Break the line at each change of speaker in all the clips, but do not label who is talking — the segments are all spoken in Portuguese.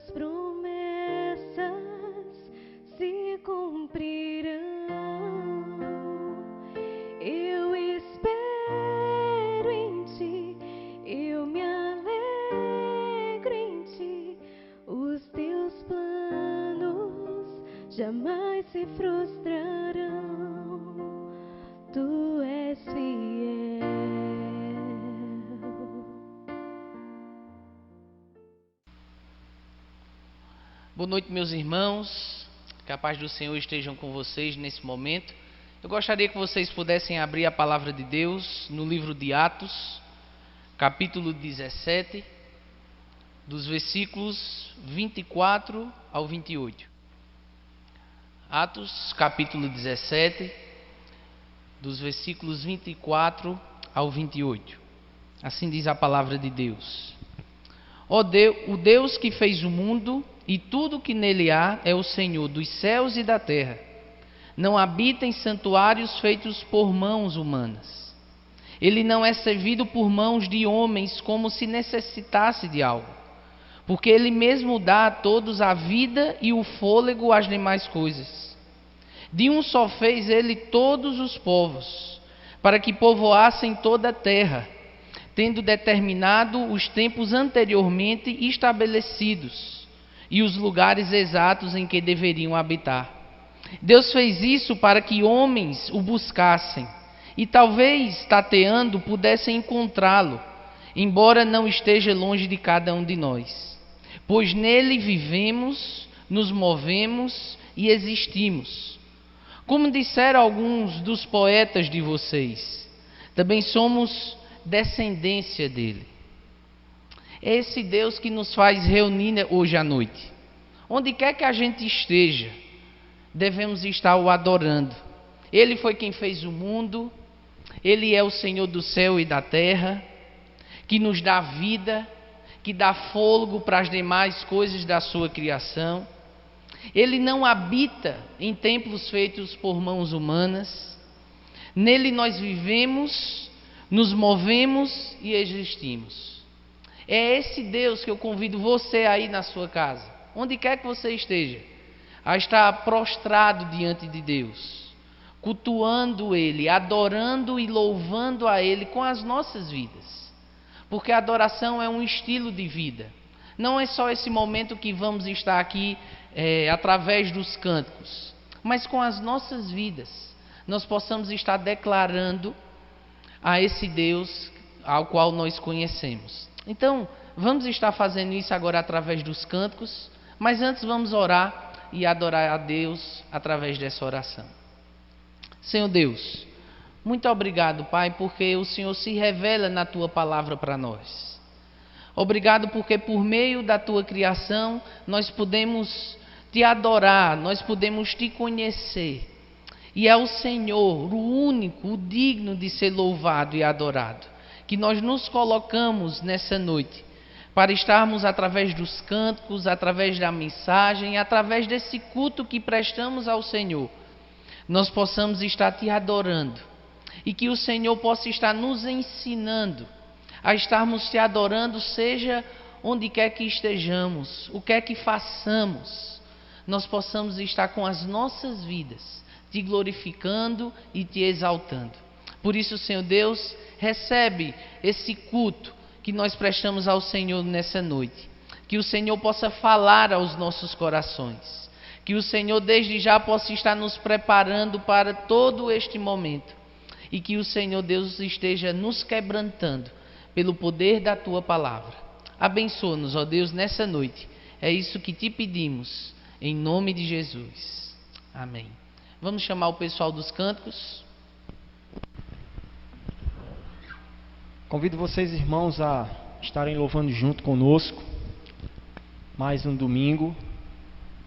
tuas promessas se cumprirão. Eu espero em ti, eu me alegro em ti. Os teus planos jamais se frustrarão. Tu és fiel.
Boa noite, meus irmãos. Que a paz do Senhor estejam com vocês nesse momento. Eu gostaria que vocês pudessem abrir a palavra de Deus no livro de Atos, capítulo 17, dos versículos 24 ao 28. Atos, capítulo 17, dos versículos 24 ao 28. Assim diz a palavra de Deus. O Deus que fez o mundo e tudo que nele há é o Senhor dos céus e da terra. Não habita em santuários feitos por mãos humanas. Ele não é servido por mãos de homens como se necessitasse de algo, porque ele mesmo dá a todos a vida e o fôlego às demais coisas. De um só fez ele todos os povos, para que povoassem toda a terra, tendo determinado os tempos anteriormente estabelecidos e os lugares exatos em que deveriam habitar. Deus fez isso para que homens o buscassem e talvez, tateando, pudessem encontrá-lo, embora não esteja longe de cada um de nós. Pois nele vivemos, nos movemos e existimos. Como disseram alguns dos poetas de vocês, também somos descendência dele. É esse Deus que nos faz reunir hoje à noite. Onde quer que a gente esteja, devemos estar o adorando. Ele foi quem fez o mundo, ele é o Senhor do céu e da terra, que nos dá vida, que dá fôlego para as demais coisas da sua criação. Ele não habita em templos feitos por mãos humanas. Nele nós vivemos, nos movemos e existimos. É esse Deus que eu convido você aí na sua casa, onde quer que você esteja, a estar prostrado diante de Deus, cultuando Ele, adorando e louvando a Ele com as nossas vidas. Porque a adoração é um estilo de vida. Não é só esse momento que vamos estar aqui através dos cânticos, mas com as nossas vidas, nós possamos estar declarando a esse Deus ao qual nós conhecemos. Então, vamos estar fazendo isso agora através dos cânticos, mas antes vamos orar e adorar a Deus através dessa oração. Senhor Deus, muito obrigado, Pai, porque o Senhor se revela na Tua palavra para nós. Obrigado porque por meio da Tua criação nós podemos Te adorar, nós podemos Te conhecer. E é o Senhor, o único, o digno de ser louvado e adorado, que nós nos colocamos nessa noite, para estarmos através dos cânticos, através da mensagem, através desse culto que prestamos ao Senhor, nós possamos estar Te adorando, e que o Senhor possa estar nos ensinando a estarmos Te adorando, seja onde quer que estejamos, o que é que façamos, nós possamos estar com as nossas vidas Te glorificando e Te exaltando. Por isso, Senhor Deus, recebe esse culto que nós prestamos ao Senhor nessa noite. Que o Senhor possa falar aos nossos corações. Que o Senhor desde já possa estar nos preparando para todo este momento. E que o Senhor Deus esteja nos quebrantando pelo poder da Tua palavra. Abençoa-nos, ó Deus, nessa noite. É isso que Te pedimos, em nome de Jesus. Amém. Vamos chamar o pessoal dos cânticos.
Convido vocês, irmãos, a estarem louvando junto conosco. Mais um domingo,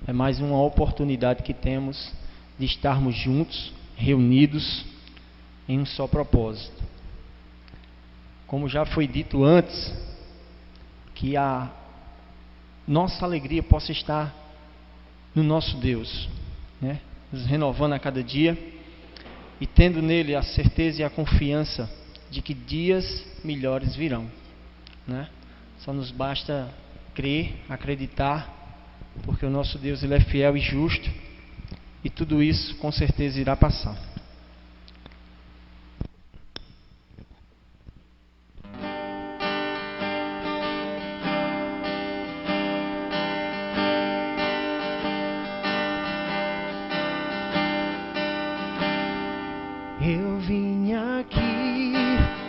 é mais uma oportunidade que temos de estarmos juntos, reunidos em um só propósito. Como já foi dito antes, que a nossa alegria possa estar no nosso Deus, né? Nos renovando a cada dia e tendo nele a certeza e a confiança de que dias melhores virão, né? Só nos basta crer, acreditar porque o nosso Deus ele é fiel e justo, e tudo isso com certeza irá passar.
Eu vim aqui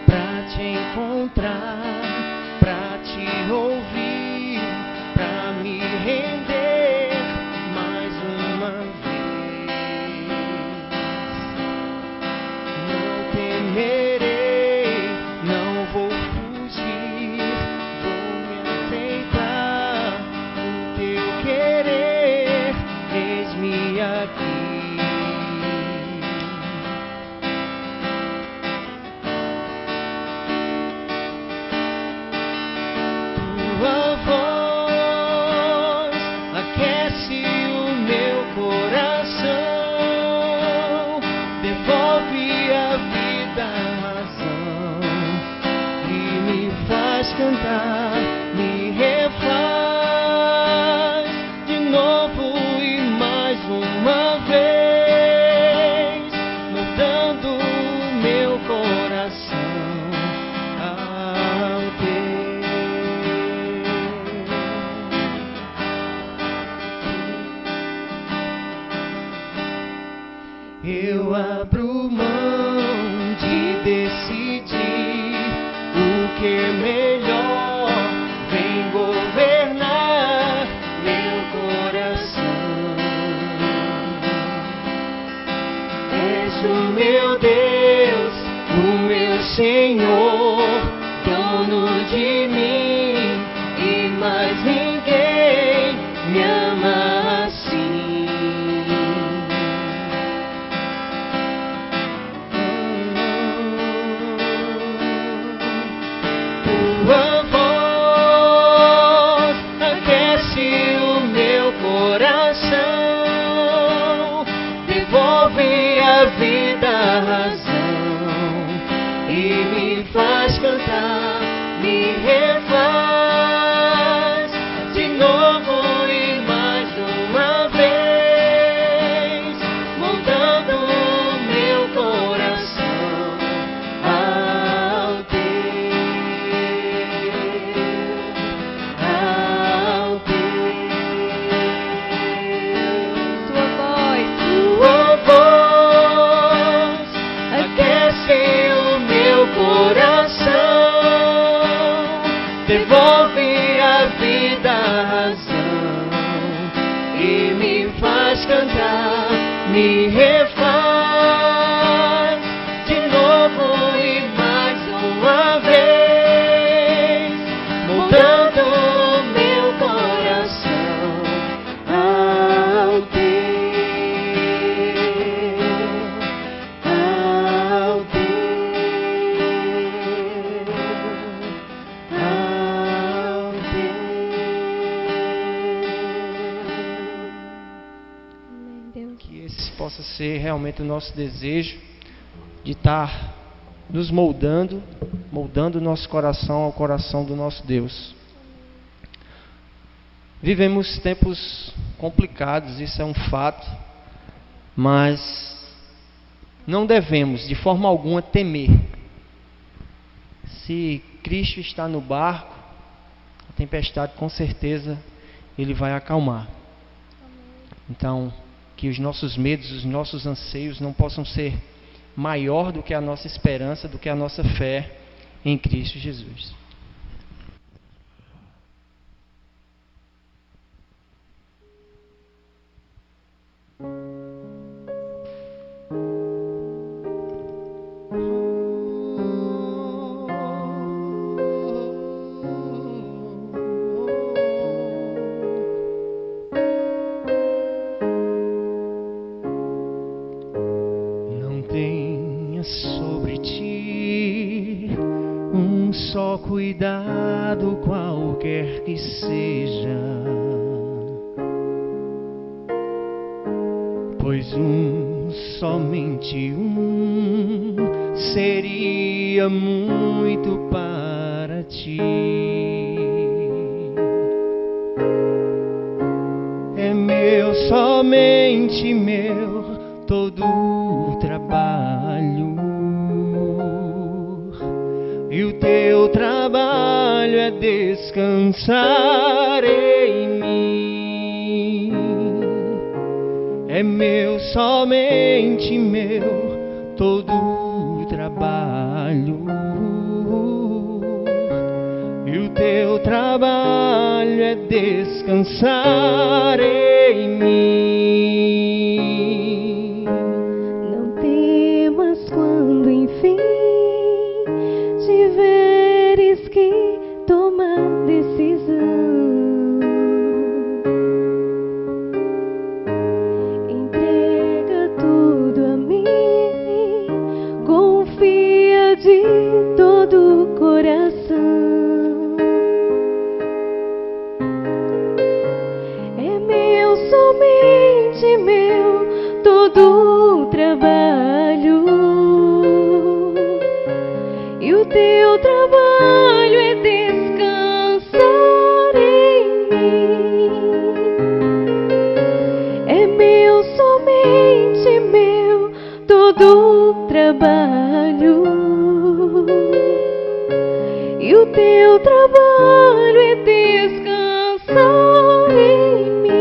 pra te encontrar, pra te ouvir, pra me render mais uma vez. Não temerei, não vou fugir, vou me aceitar no teu querer, eis-me aqui. Tua voz aquece o meu coração, devolve a vida, a razão, e me faz cantar, me refaz de novo e mais uma vez, moldando o meu coração ao teu. Eu abro mão de decidir o que é melhor, vem governar meu coração. És o meu Deus, o meu Senhor, dono de mim, e mais ninguém me ama assim. Tua voz aquece o meu coração, devolve a vida, a razão, e me faz cantar, me refaz de novo e mais uma vez, moldando o meu coração ao teu. Tua voz aquece o meu coração, devolve a vida, a razão, e me faz cantar, me refaz de novo e mais uma vez, moldando o meu coração ao teu, ao
Amém, Deus.
Que esse possa ser realmente o nosso desejo de estar nos moldando o nosso coração ao coração do nosso Deus. Vivemos tempos complicados, isso é um fato, mas não devemos de forma alguma temer. Se Cristo está no barco, a tempestade com certeza Ele vai acalmar. Então, que os nossos medos, os nossos anseios não possam ser maior do que a nossa esperança, do que a nossa fé em Cristo Jesus.
Não tenha sobre ti um só cuidado, qualquer que seja, pois somente seria muito para ti. meu, somente meu, todo o trabalho. E o teu trabalho é descansar em mim. É meu, somente meu, todo o trabalho. E o teu trabalho é descansar em mim.
Não temas quando enfim tiveres que tomar decisão. Entrega tudo a mim, confia de todo o coração. É meu, somente meu, todo o trabalho. E o teu trabalho é descansar em mim. É meu, somente meu, todo o trabalho. E o teu trabalho é descansar em mim.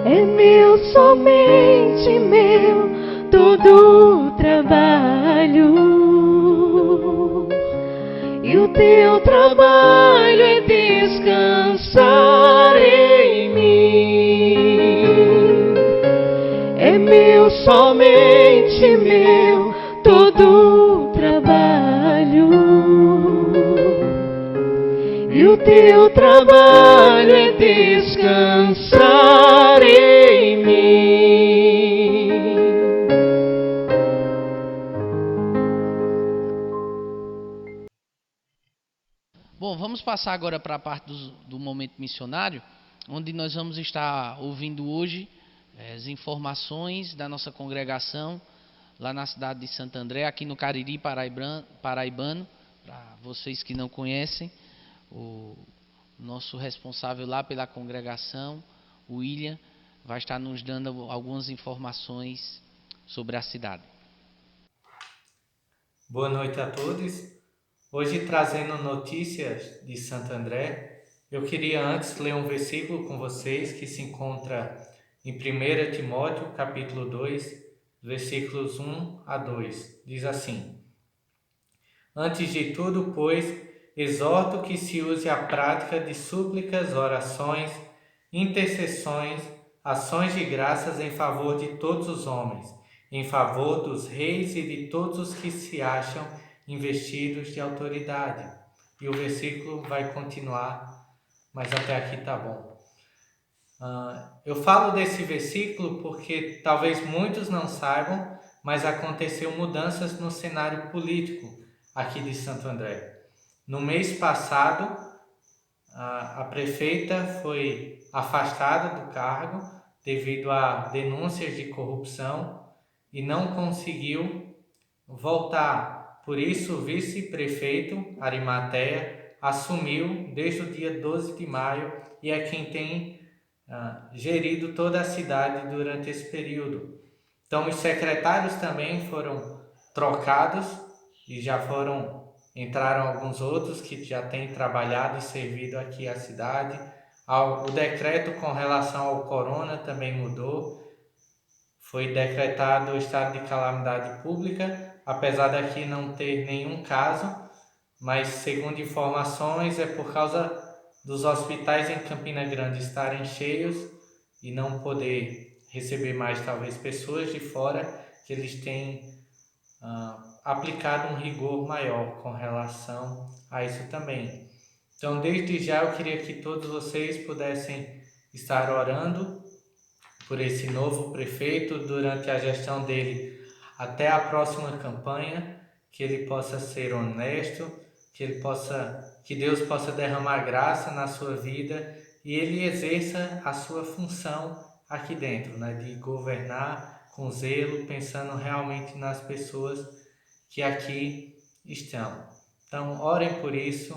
É meu, somente meu, todo o trabalho. E o teu trabalho é descansar em mim. É meu, somente meu, todo o trabalho. E o teu trabalho é descansar em mim.
Bom, vamos passar agora para a parte do momento missionário, onde nós vamos estar ouvindo hoje as informações da nossa congregação lá na cidade de Santo André, aqui no Cariri paraibano. Para vocês que não conhecem, o nosso responsável lá pela congregação, o William, vai estar nos dando algumas informações sobre a cidade.
Boa noite a todos. Hoje, trazendo notícias de Santo André, eu queria antes ler um versículo com vocês que se encontra em 1 Timóteo, capítulo 2, versículos 1 a 2. Diz assim: Antes de tudo, pois, exorto que se use a prática de súplicas, orações, intercessões, ações de graças em favor de todos os homens, em favor dos reis e de todos os que se acham investidos de autoridade. E o versículo vai continuar, mas até aqui tá bom. Eu falo desse versículo porque talvez muitos não saibam, mas aconteceu mudanças no cenário político aqui de Santo André. No mês passado, a prefeita foi afastada do cargo devido a denúncias de corrupção e não conseguiu voltar. Por isso, o vice-prefeito Arimateia assumiu desde o dia 12 de maio e é quem tem gerido toda a cidade durante esse período. Então, os secretários também foram trocados e entraram alguns outros que já têm trabalhado e servido aqui a cidade. O decreto com relação ao corona também mudou. Foi decretado o estado de calamidade pública, apesar daqui não ter nenhum caso, mas segundo informações é por causa dos hospitais em Campina Grande estarem cheios e não poder receber mais talvez pessoas de fora, que eles têm aplicado um rigor maior com relação a isso também. Então, desde já eu queria que todos vocês pudessem estar orando por esse novo prefeito durante a gestão dele até a próxima campanha, que ele possa ser honesto, que Deus possa derramar graça na sua vida e ele exerça a sua função aqui dentro, né, de governar com zelo, pensando realmente nas pessoas que aqui estão. Então, orem por isso.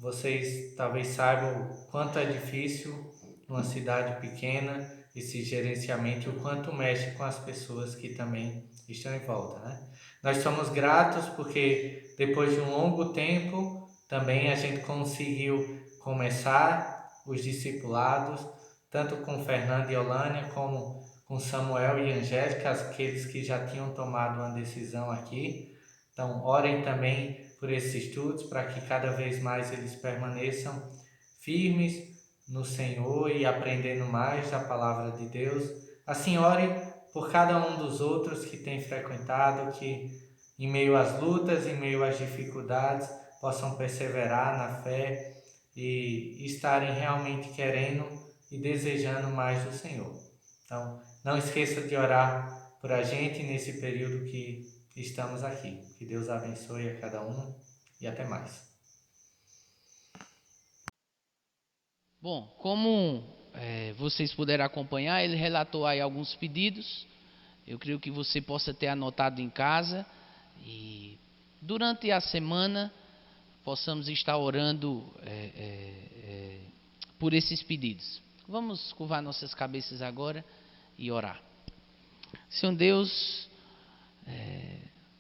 vocês talvez saibam o quanto é difícil numa cidade pequena esse gerenciamento e o quanto mexe com as pessoas que também estão em volta, né? Nós somos gratos porque depois de um longo tempo também a gente conseguiu começar os discipulados, tanto com Fernando e Olânia como com Samuel e Angélica, aqueles que já tinham tomado uma decisão aqui. Então, orem também por esses estudos para que cada vez mais eles permaneçam firmes no Senhor e aprendendo mais da palavra de Deus. Assim, ore por cada um dos outros que tem frequentado, que em meio às lutas, em meio às dificuldades, possam perseverar na fé e estarem realmente querendo e desejando mais do Senhor. Então, não esqueça de orar por a gente nesse período que estamos aqui. Que Deus abençoe a cada um e até mais.
Bom, como vocês puderam acompanhar, ele relatou aí alguns pedidos. Eu creio que você possa ter anotado em casa e durante a semana possamos estar orando por esses pedidos. Vamos curvar nossas cabeças agora e orar. Senhor Deus,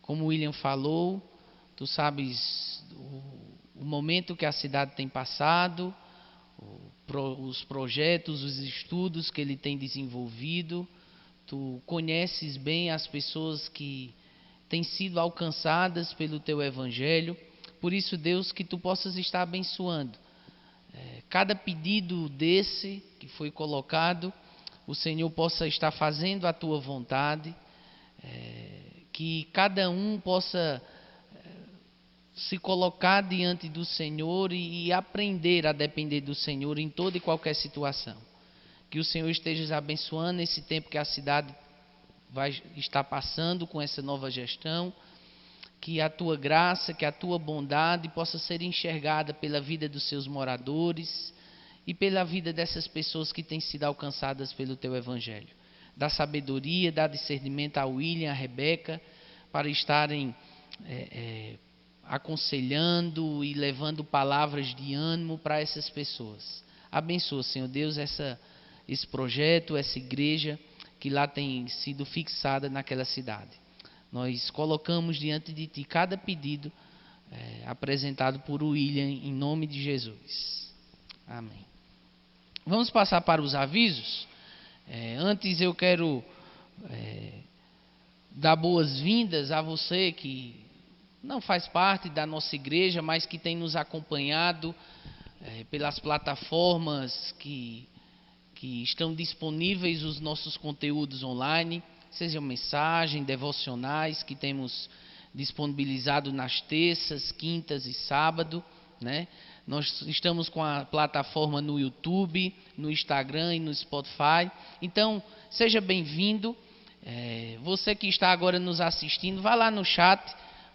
como o William falou, Tu sabes o momento que a cidade tem passado, os projetos, os estudos que ele tem desenvolvido. Tu conheces bem as pessoas que têm sido alcançadas pelo Teu Evangelho. Por isso, Deus, que Tu possas estar abençoando cada pedido desse que foi colocado, o Senhor possa estar fazendo a Tua vontade, que cada um possa se colocar diante do Senhor e aprender a depender do Senhor em toda e qualquer situação. Que o Senhor esteja abençoando esse tempo que a cidade vai estar passando com essa nova gestão, que a Tua graça, que a Tua bondade possa ser enxergada pela vida dos seus moradores e pela vida dessas pessoas que têm sido alcançadas pelo Teu Evangelho. Dá sabedoria, dá discernimento a William, a Rebeca, para estarem aconselhando e levando palavras de ânimo para essas pessoas. Abençoa, Senhor Deus, esse projeto, essa igreja que lá tem sido fixada naquela cidade. Nós colocamos diante de Ti cada pedido apresentado por William, em nome de Jesus. Amém. Vamos passar para os avisos. Antes eu quero dar boas-vindas a você que não faz parte da nossa igreja, mas que tem nos acompanhado pelas plataformas que estão disponíveis os nossos conteúdos online, sejam mensagens, devocionais que temos disponibilizado nas terças, quintas e sábado, né? Nós estamos com a plataforma no YouTube, no Instagram e no Spotify. Então, seja bem-vindo. Você que está agora nos assistindo, vá lá no chat,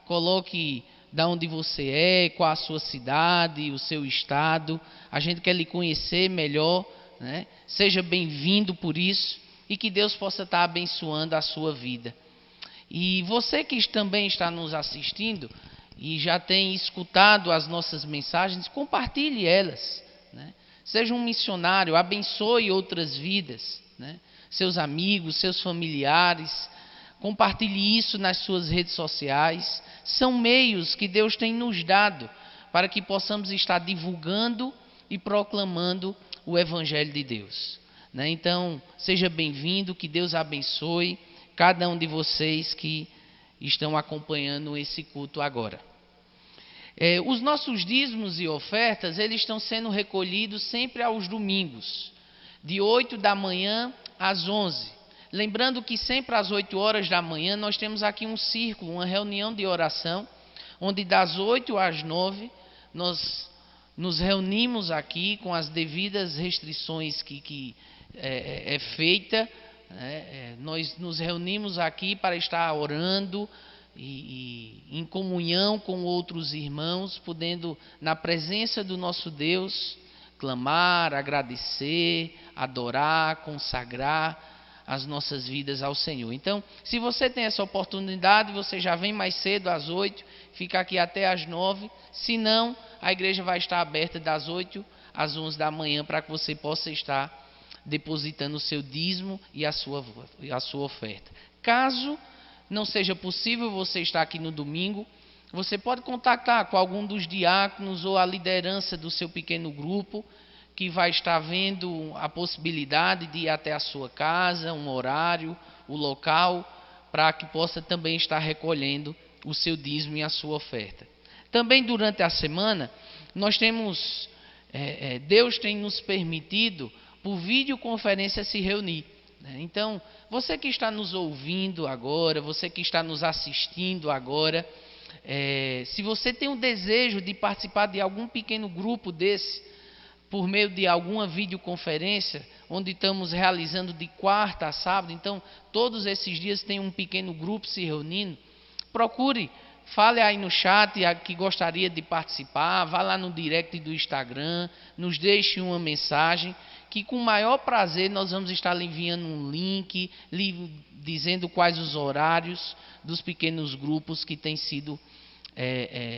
coloque de onde você é, qual a sua cidade, o seu estado. A gente quer lhe conhecer melhor, né? Seja bem-vindo por isso e que Deus possa estar abençoando a sua vida. E você que também está nos assistindo e já tem escutado as nossas mensagens, compartilhe elas, né? Seja um missionário, abençoe outras vidas, né? Seus amigos, seus familiares. Compartilhe isso nas suas redes sociais. São meios que Deus tem nos dado para que possamos estar divulgando e proclamando o Evangelho de Deus, né? Então, seja bem-vindo, que Deus abençoe cada um de vocês que estão acompanhando esse culto agora. Os nossos dízimos e ofertas, eles estão sendo recolhidos sempre aos domingos, de 8 da manhã às 11. Lembrando que sempre às 8 horas da manhã nós temos aqui um círculo, uma reunião de oração, onde das 8 às 9 nós nos reunimos aqui com as devidas restrições que é feita. Nós nos reunimos aqui para estar orando e em comunhão com outros irmãos, podendo, na presença do nosso Deus, clamar, agradecer, adorar, consagrar as nossas vidas ao Senhor. Então, se você tem essa oportunidade, você já vem mais cedo às 8, fica aqui até às 9. Se não, a igreja vai estar aberta das 8 às 11 da manhã para que você possa estar depositando o seu dízimo e a sua oferta. Caso não seja possível você estar aqui no domingo, você pode contactar com algum dos diáconos ou a liderança do seu pequeno grupo, que vai estar vendo a possibilidade de ir até a sua casa, um horário, o local, para que possa também estar recolhendo o seu dízimo e a sua oferta. Também durante a semana, nós temos, Deus tem nos permitido, por videoconferência, se reunir. Então, você que está nos ouvindo agora, você que está nos assistindo agora, se você tem um desejo de participar de algum pequeno grupo desse, por meio de alguma videoconferência, onde estamos realizando de quarta a sábado, então todos esses dias tem um pequeno grupo se reunindo, procure, fale aí no chat que gostaria de participar, vá lá no direct do Instagram, nos deixe uma mensagem, que com o maior prazer nós vamos estar lhe enviando um link, lhe dizendo quais os horários dos pequenos grupos que têm sido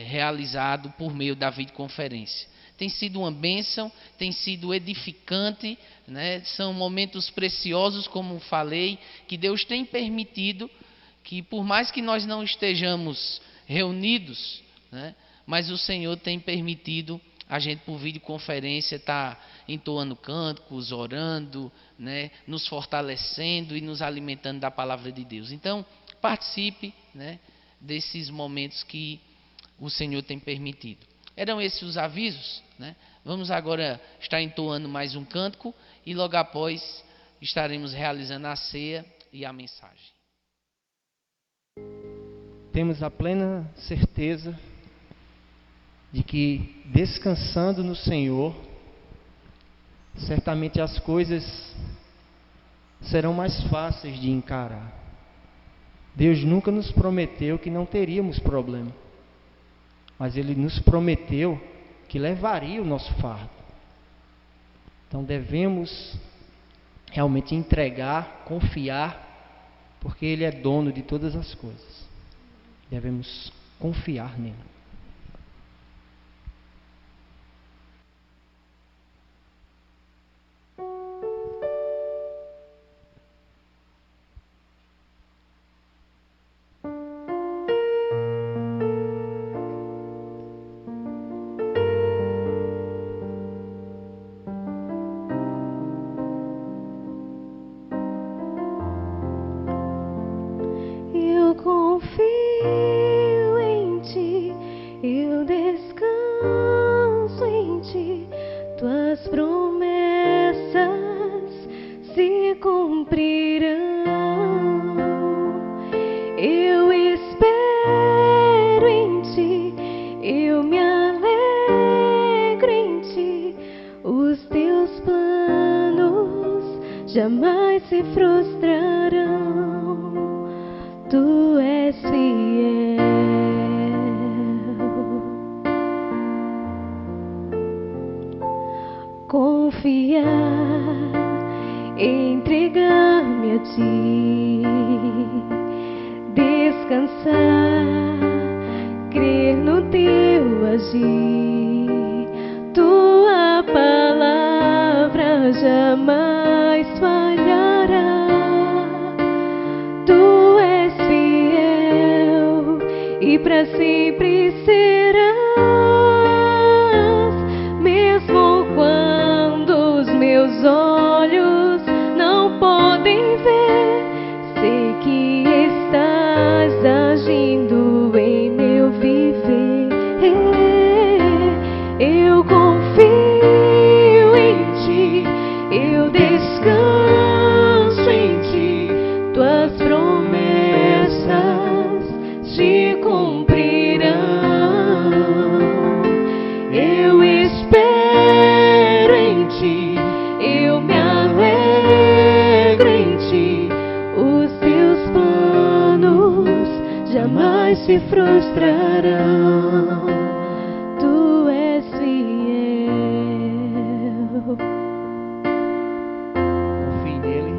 realizado por meio da videoconferência. Tem sido uma bênção, tem sido edificante, né? São momentos preciosos, como falei, que Deus tem permitido, que por mais que nós não estejamos reunidos, né? Mas o Senhor tem permitido a gente por videoconferência estar entoando cânticos, orando, né? Nos fortalecendo e nos alimentando da palavra de Deus. Então, participe, né? Desses momentos que o Senhor tem permitido. Eram esses os avisos, né? Vamos agora estar entoando mais um cântico e logo após estaremos realizando a ceia e a mensagem.
Temos a plena certeza de que, descansando no Senhor, certamente as coisas serão mais fáceis de encarar. Deus nunca nos prometeu que não teríamos problema, mas Ele nos prometeu que levaria o nosso fardo. Então devemos realmente entregar, confiar, porque Ele é dono de todas as coisas. Devemos confiar nele.
Eu confio em Ti, eu descanso em Ti, Tuas promessas se cumprirão. Eu espero em Ti, eu me alegro em Ti, os Teus planos jamais se frustrarão. Tu és fiel. Confiar, entregar-me a Ti, descansar, crer no Teu agir. Tua palavra jamais falhará. Tu és fiel e para sempre serás, mesmo quando os meus olhos não podem ver. Sei que estás agindo em meu viver. Eu confio em Ti, eu descanso em Ti, Tuas promessas se cumprirão. Eu espero em Ti, eu me alegro em Ti, os Teus planos jamais se frustrarão. Tu és fiel.
Confie nele.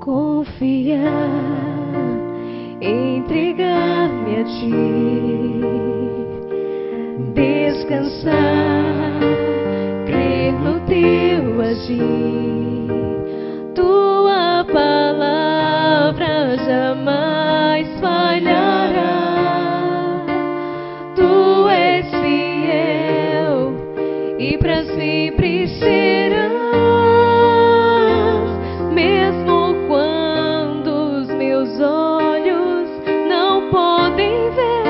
Confiar, entregar-me a Ti, agir. Tua palavra jamais falhará. Tu és fiel e para sempre serás. Mesmo quando os meus olhos não podem ver,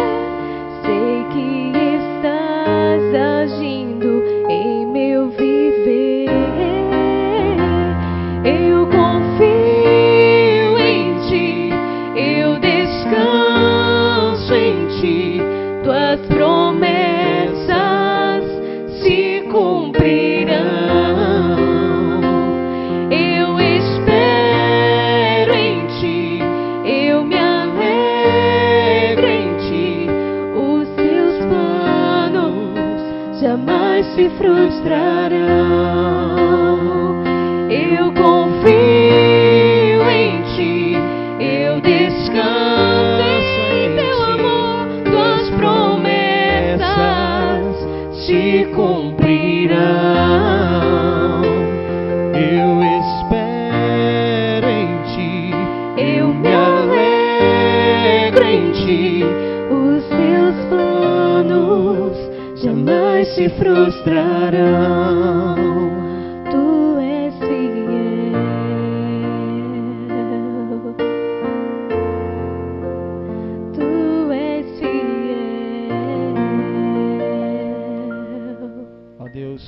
sei que estás agindo em meu viver. Eu confio em ti, eu descanso em ti. Tuas promessas se cumprirão. Eu espero em ti, eu me alegro em ti. Os teus planos jamais se frustrarão. Eu confio em ti, eu descanso em teu amor. Tuas promessas se cumprirão.
Eu espero em ti,
Eu me alegro em ti. Os teus planos jamais se frustrarão. Tu és fiel. Tu és fiel.
Ó Deus,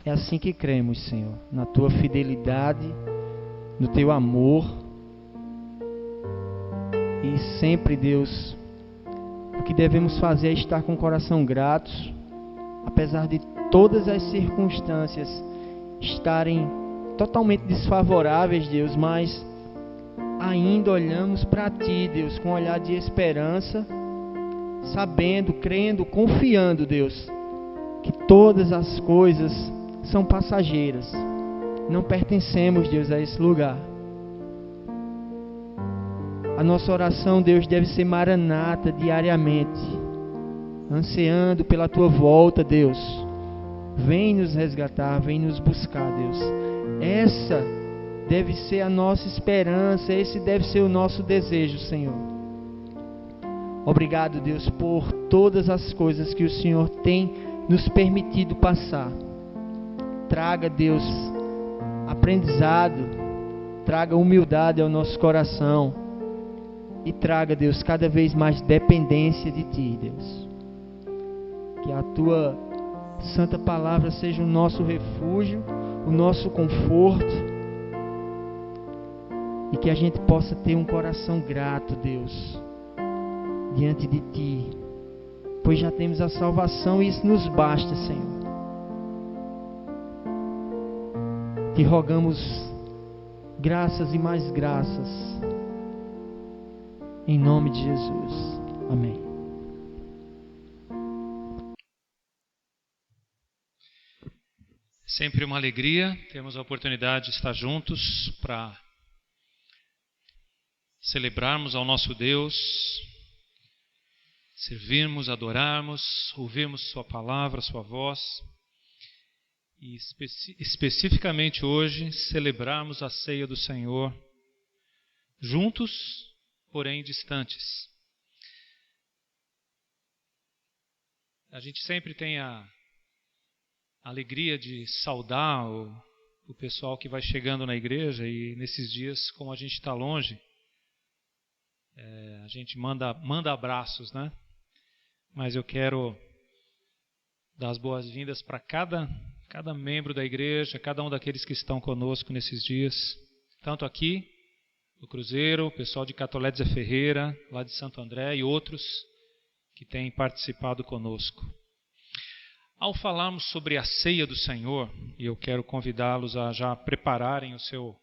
é assim que cremos, Senhor, na tua fidelidade, no teu amor. E sempre, Deus, o que devemos fazer é estar com o coração gratos, apesar de todas as circunstâncias estarem totalmente desfavoráveis, Deus, mas ainda olhamos para ti, Deus, com um olhar de esperança, sabendo, crendo, confiando, Deus, que todas as coisas são passageiras. Não pertencemos, Deus, a esse lugar. A nossa oração, Deus, deve ser maranata diariamente, ansiando pela tua volta, Deus. Vem nos resgatar, vem nos buscar, Deus. Essa deve ser a nossa esperança, esse deve ser o nosso desejo, Senhor. Obrigado, Deus, por todas as coisas que o Senhor tem nos permitido passar. Traga, Deus, aprendizado, traga humildade ao nosso coração e traga, Deus, cada vez mais dependência de ti, Deus. Que a tua santa palavra seja o nosso refúgio, o nosso conforto, e que a gente possa ter um coração grato, Deus, diante de ti, pois já temos a salvação e isso nos basta, Senhor. Te rogamos graças e mais graças, em nome de Jesus. Amém.
Sempre uma alegria termos a oportunidade de estar juntos para celebrarmos ao nosso Deus, servirmos, adorarmos, ouvirmos Sua palavra, Sua voz e especificamente hoje celebrarmos a ceia do Senhor juntos, porém distantes. A gente sempre tem a alegria de saudar o pessoal que vai chegando na igreja, e nesses dias, como a gente está longe, a gente manda abraços, né? Mas eu quero dar as boas-vindas para cada membro da igreja, cada um daqueles que estão conosco nesses dias, tanto aqui no Cruzeiro, o pessoal de Catolé Zé Ferreira, lá de Santo André, e outros que têm participado conosco. Ao falarmos sobre a ceia do Senhor, e eu quero convidá-los a já prepararem o seu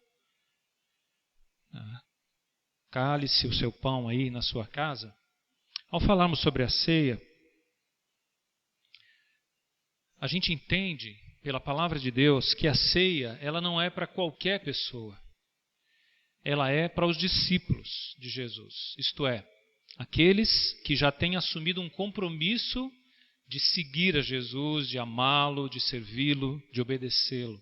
cálice, o seu pão aí na sua casa. Ao falarmos sobre a ceia, a gente entende pela palavra de Deus que a ceia, ela não é para qualquer pessoa. Ela é para os discípulos de Jesus, isto é, aqueles que já têm assumido um compromisso de seguir a Jesus, de amá-lo, de servi-lo, de obedecê-lo.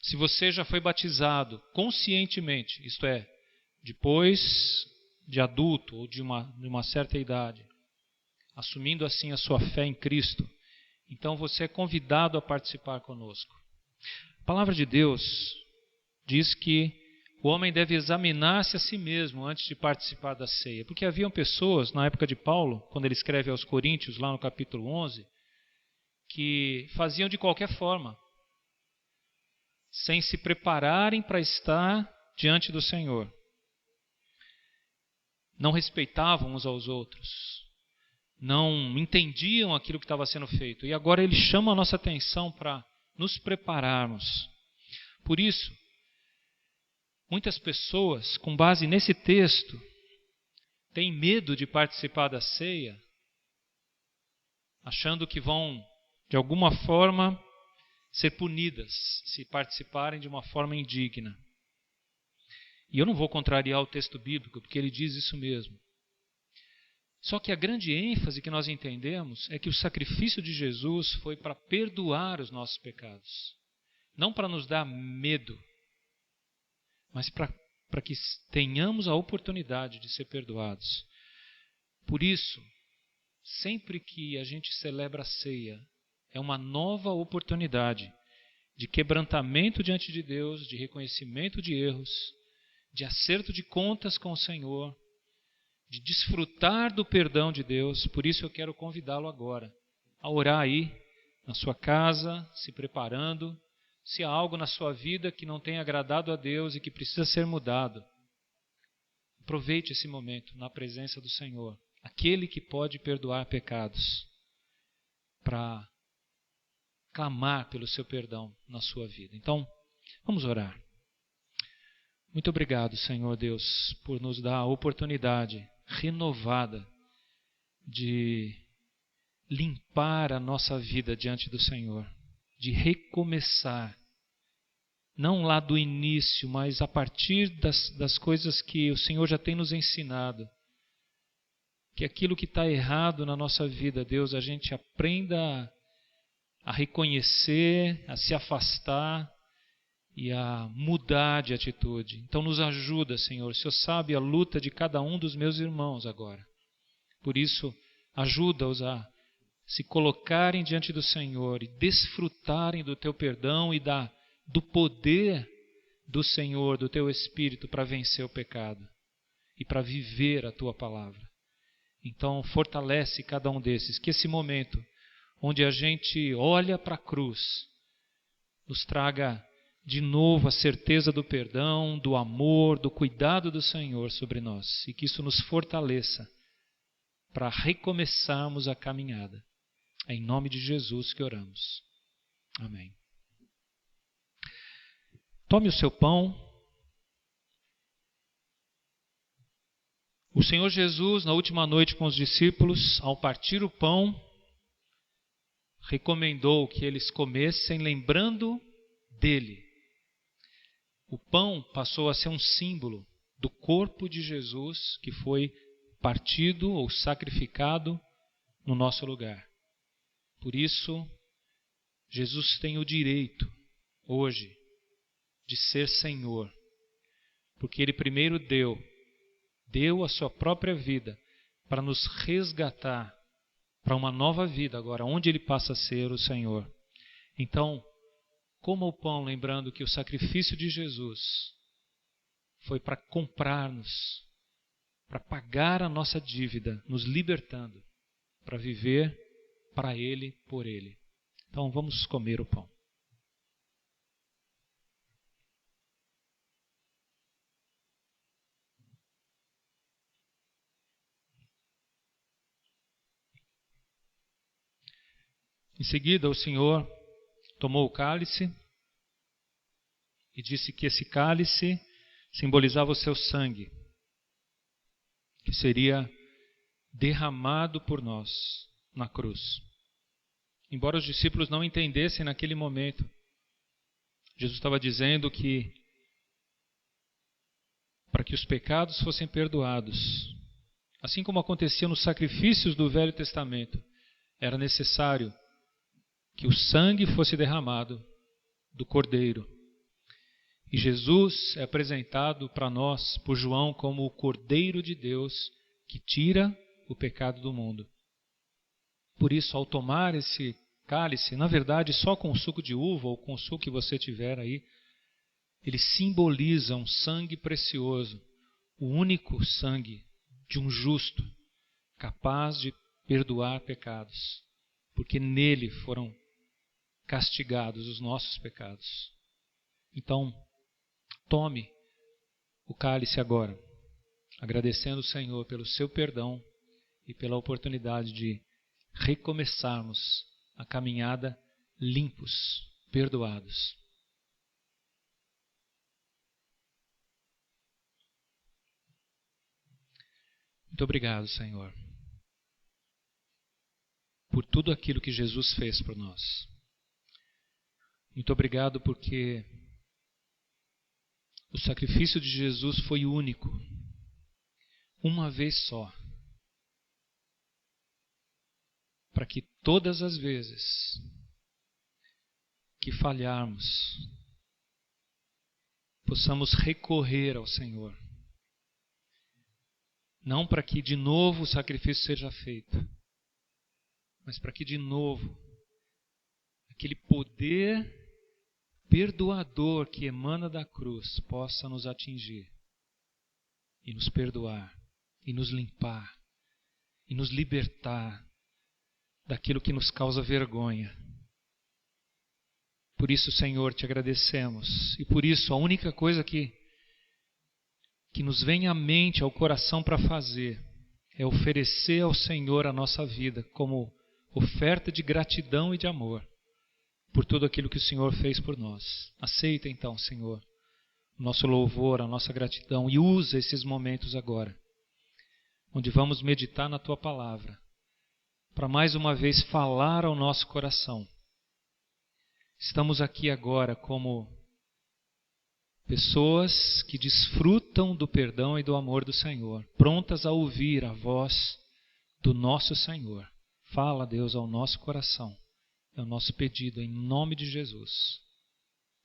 Se você já foi batizado conscientemente, isto é, depois de adulto ou de uma certa idade, assumindo assim a sua fé em Cristo, então você é convidado a participar conosco. A palavra de Deus diz que o homem deve examinar-se a si mesmo antes de participar da ceia. Porque haviam pessoas, na época de Paulo, quando ele escreve aos Coríntios, lá no capítulo 11, que faziam de qualquer forma, sem se prepararem para estar diante do Senhor. Não respeitavam uns aos outros, não entendiam aquilo que estava sendo feito. E agora ele chama a nossa atenção para nos prepararmos. Por isso, muitas pessoas, com base nesse texto, têm medo de participar da ceia, achando que vão, de alguma forma, ser punidas se participarem de uma forma indigna. E eu não vou contrariar o texto bíblico, porque ele diz isso mesmo. Só que a grande ênfase que nós entendemos é que o sacrifício de Jesus foi para perdoar os nossos pecados. Não para nos dar medo, mas para que tenhamos a oportunidade de ser perdoados. Por isso, sempre que a gente celebra a ceia, é uma nova oportunidade de quebrantamento diante de Deus, de reconhecimento de erros, de acerto de contas com o Senhor, de desfrutar do perdão de Deus. Por isso eu quero convidá-lo agora a orar aí, na sua casa, se preparando. Se há algo na sua vida que não tem agradado a Deus e que precisa ser mudado, aproveite esse momento na presença do Senhor, aquele que pode perdoar pecados, para clamar pelo seu perdão na sua vida. Então, vamos orar. Muito obrigado, Senhor Deus, por nos dar a oportunidade renovada de limpar a nossa vida diante do Senhor, de recomeçar, não lá do início, mas a partir das coisas que o Senhor já tem nos ensinado. Que aquilo que está errado na nossa vida, Deus, a gente aprenda a reconhecer, a se afastar e a mudar de atitude. Então nos ajuda, Senhor. O Senhor sabe a luta de cada um dos meus irmãos agora. Por isso, ajuda-os a se colocarem diante do Senhor e desfrutarem do Teu perdão e do poder do Senhor, do Teu Espírito para vencer o pecado e para viver a Tua palavra. Então fortalece cada um desses, que esse momento onde a gente olha para a cruz nos traga de novo a certeza do perdão, do amor, do cuidado do Senhor sobre nós, e que isso nos fortaleça para recomeçarmos a caminhada. É em nome de Jesus que oramos. Amém. Tome o seu pão. O Senhor Jesus, na última noite com os discípulos, ao partir o pão, recomendou que eles comessem lembrando dele. O pão passou a ser um símbolo do corpo de Jesus que foi partido ou sacrificado no nosso lugar. Por isso, Jesus tem o direito, hoje, de ser Senhor. Porque Ele primeiro deu a sua própria vida para nos resgatar para uma nova vida agora, onde Ele passa a ser o Senhor. Então, coma o pão lembrando que o sacrifício de Jesus foi para comprar-nos, para pagar a nossa dívida, nos libertando, para viver para Ele, por Ele. Então vamos comer o pão. Em seguida, o Senhor tomou o cálice e disse que esse cálice simbolizava o seu sangue, que seria derramado por nós na cruz. Embora os discípulos não entendessem naquele momento, Jesus estava dizendo que para que os pecados fossem perdoados, assim como acontecia nos sacrifícios do Velho Testamento, era necessário que o sangue fosse derramado do Cordeiro. E Jesus é apresentado para nós por João como o Cordeiro de Deus que tira o pecado do mundo. Por isso, ao tomar esse cálice, na verdade, só com o suco de uva ou com o suco que você tiver aí, ele simboliza um sangue precioso, o único sangue de um justo, capaz de perdoar pecados, porque nele foram castigados os nossos pecados. Então, tome o cálice agora, agradecendo o Senhor pelo seu perdão e pela oportunidade de recomeçarmos a caminhada limpos, perdoados. Muito obrigado, Senhor, por tudo aquilo que Jesus fez por nós. Muito obrigado porque o sacrifício de Jesus foi único, uma vez só, para que todas as vezes que falharmos, possamos recorrer ao Senhor. Não para que de novo o sacrifício seja feito, mas para que de novo aquele poder perdoador que emana da cruz possa nos atingir e nos perdoar e nos limpar e nos libertar daquilo que nos causa vergonha. Por isso, Senhor, te agradecemos, e por isso a única coisa que nos vem à mente, ao coração para fazer, é oferecer ao Senhor a nossa vida como oferta de gratidão e de amor por tudo aquilo que o Senhor fez por nós. Aceita então, Senhor, o nosso louvor, a nossa gratidão, e usa esses momentos agora, onde vamos meditar na Tua Palavra, para mais uma vez falar ao nosso coração. Estamos aqui agora como pessoas que desfrutam do perdão e do amor do Senhor, prontas a ouvir a voz do nosso Senhor. Fala, Deus, ao nosso coração. É o nosso pedido em nome de Jesus.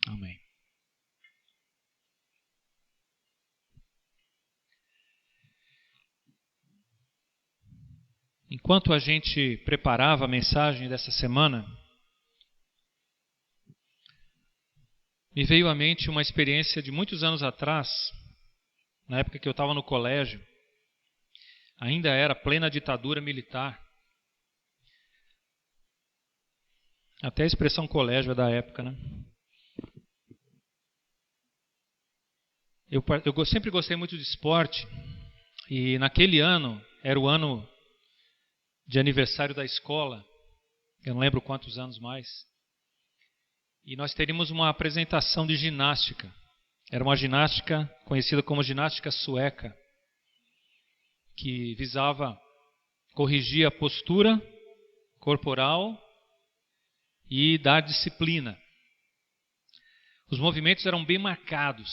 Amém. Enquanto a gente preparava a mensagem dessa semana, me veio à mente uma experiência de muitos anos atrás, na época que eu estava no colégio, ainda era plena ditadura militar. Até a expressão colégio é da época, né? Eu sempre gostei muito de esporte, e naquele ano, era o ano de aniversário da escola, eu não lembro quantos anos mais, e nós teríamos uma apresentação de ginástica. Era uma ginástica conhecida como ginástica sueca, que visava corrigir a postura corporal e dar disciplina. Os movimentos eram bem marcados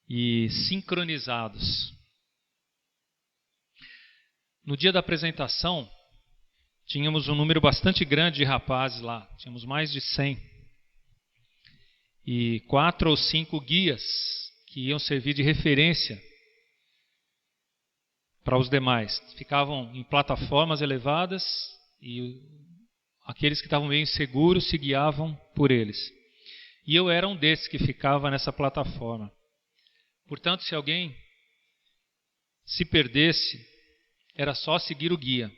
e sincronizados. No dia da apresentação, tínhamos um número bastante grande de rapazes lá, tínhamos mais de 100. E 4 ou 5 guias que iam servir de referência para os demais. Ficavam em plataformas elevadas e aqueles que estavam meio inseguros se guiavam por eles. E eu era um desses que ficava nessa plataforma. Portanto, se alguém se perdesse, era só seguir o guia.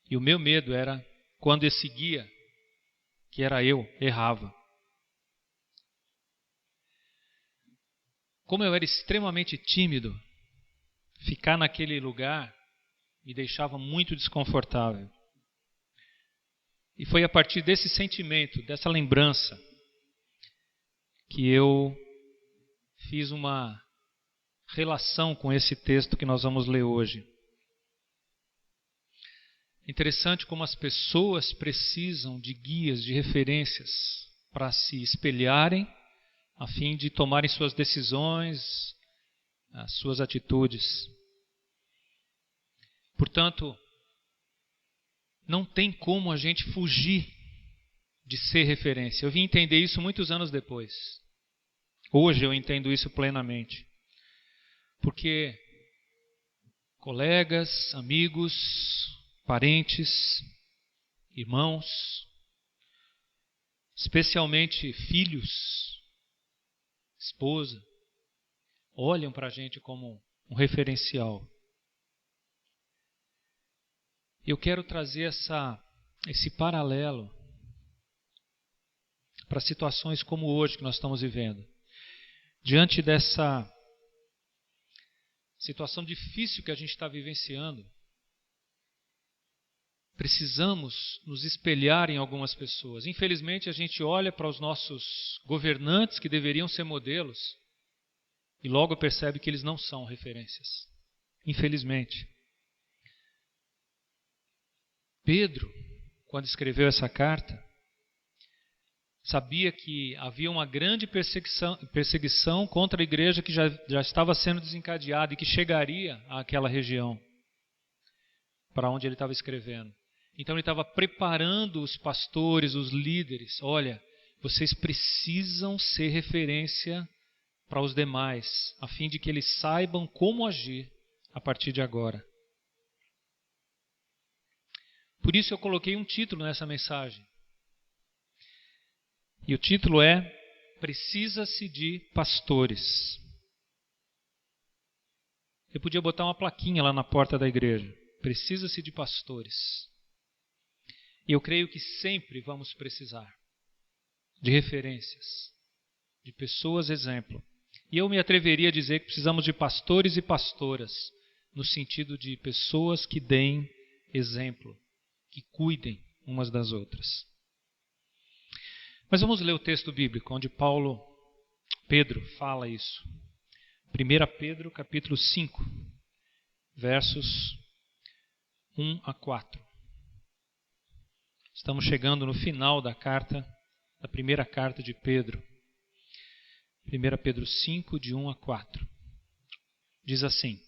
E o meu medo era quando esse guia, que era eu, errava. Como eu era extremamente tímido, ficar naquele lugar me deixava muito desconfortável. E foi a partir desse sentimento, dessa lembrança, que eu fiz uma relação com esse texto que nós vamos ler hoje. Interessante como as pessoas precisam de guias, de referências, para se espelharem, a fim de tomarem suas decisões, as suas atitudes. Portanto, não tem como a gente fugir de ser referência. Eu vim entender isso muitos anos depois. Hoje eu entendo isso plenamente. Porque colegas, amigos, parentes, irmãos, especialmente filhos, esposa, olham para a gente como um referencial. Eu quero trazer esse paralelo para situações como hoje que nós estamos vivendo. Diante dessa situação difícil que a gente está vivenciando, precisamos nos espelhar em algumas pessoas. Infelizmente, a gente olha para os nossos governantes que deveriam ser modelos e logo percebe que eles não são referências. Infelizmente. Pedro, quando escreveu essa carta, sabia que havia uma grande perseguição contra a igreja que já estava sendo desencadeada e que chegaria àquela região para onde ele estava escrevendo. Então ele estava preparando os pastores, os líderes. Olha, vocês precisam ser referência para os demais, a fim de que eles saibam como agir a partir de agora. Por isso eu coloquei um título nessa mensagem. E o título é Precisa-se de Pastores. Eu podia botar uma plaquinha lá na porta da igreja. Precisa-se de pastores. E eu creio que sempre vamos precisar de referências, de pessoas exemplo. E eu me atreveria a dizer que precisamos de pastores e pastoras, no sentido de pessoas que deem exemplo, que cuidem umas das outras. Mas vamos ler o texto bíblico, onde Pedro fala isso. 1 Pedro, capítulo 5, versos 1 a 4. Estamos chegando no final da primeira carta de Pedro. 1 Pedro 5, de 1 a 4. Diz assim: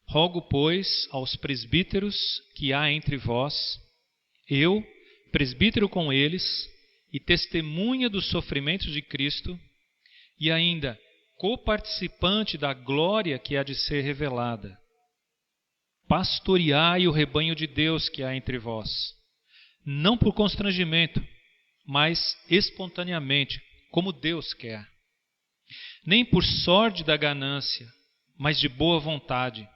Rogo, pois, aos presbíteros que há entre vós, eu, presbítero com eles, e testemunha dos sofrimentos de Cristo, e ainda coparticipante da glória que há de ser revelada, pastoreai o rebanho de Deus que há entre vós, não por constrangimento, mas espontaneamente, como Deus quer, nem por sorte da ganância, mas de boa vontade,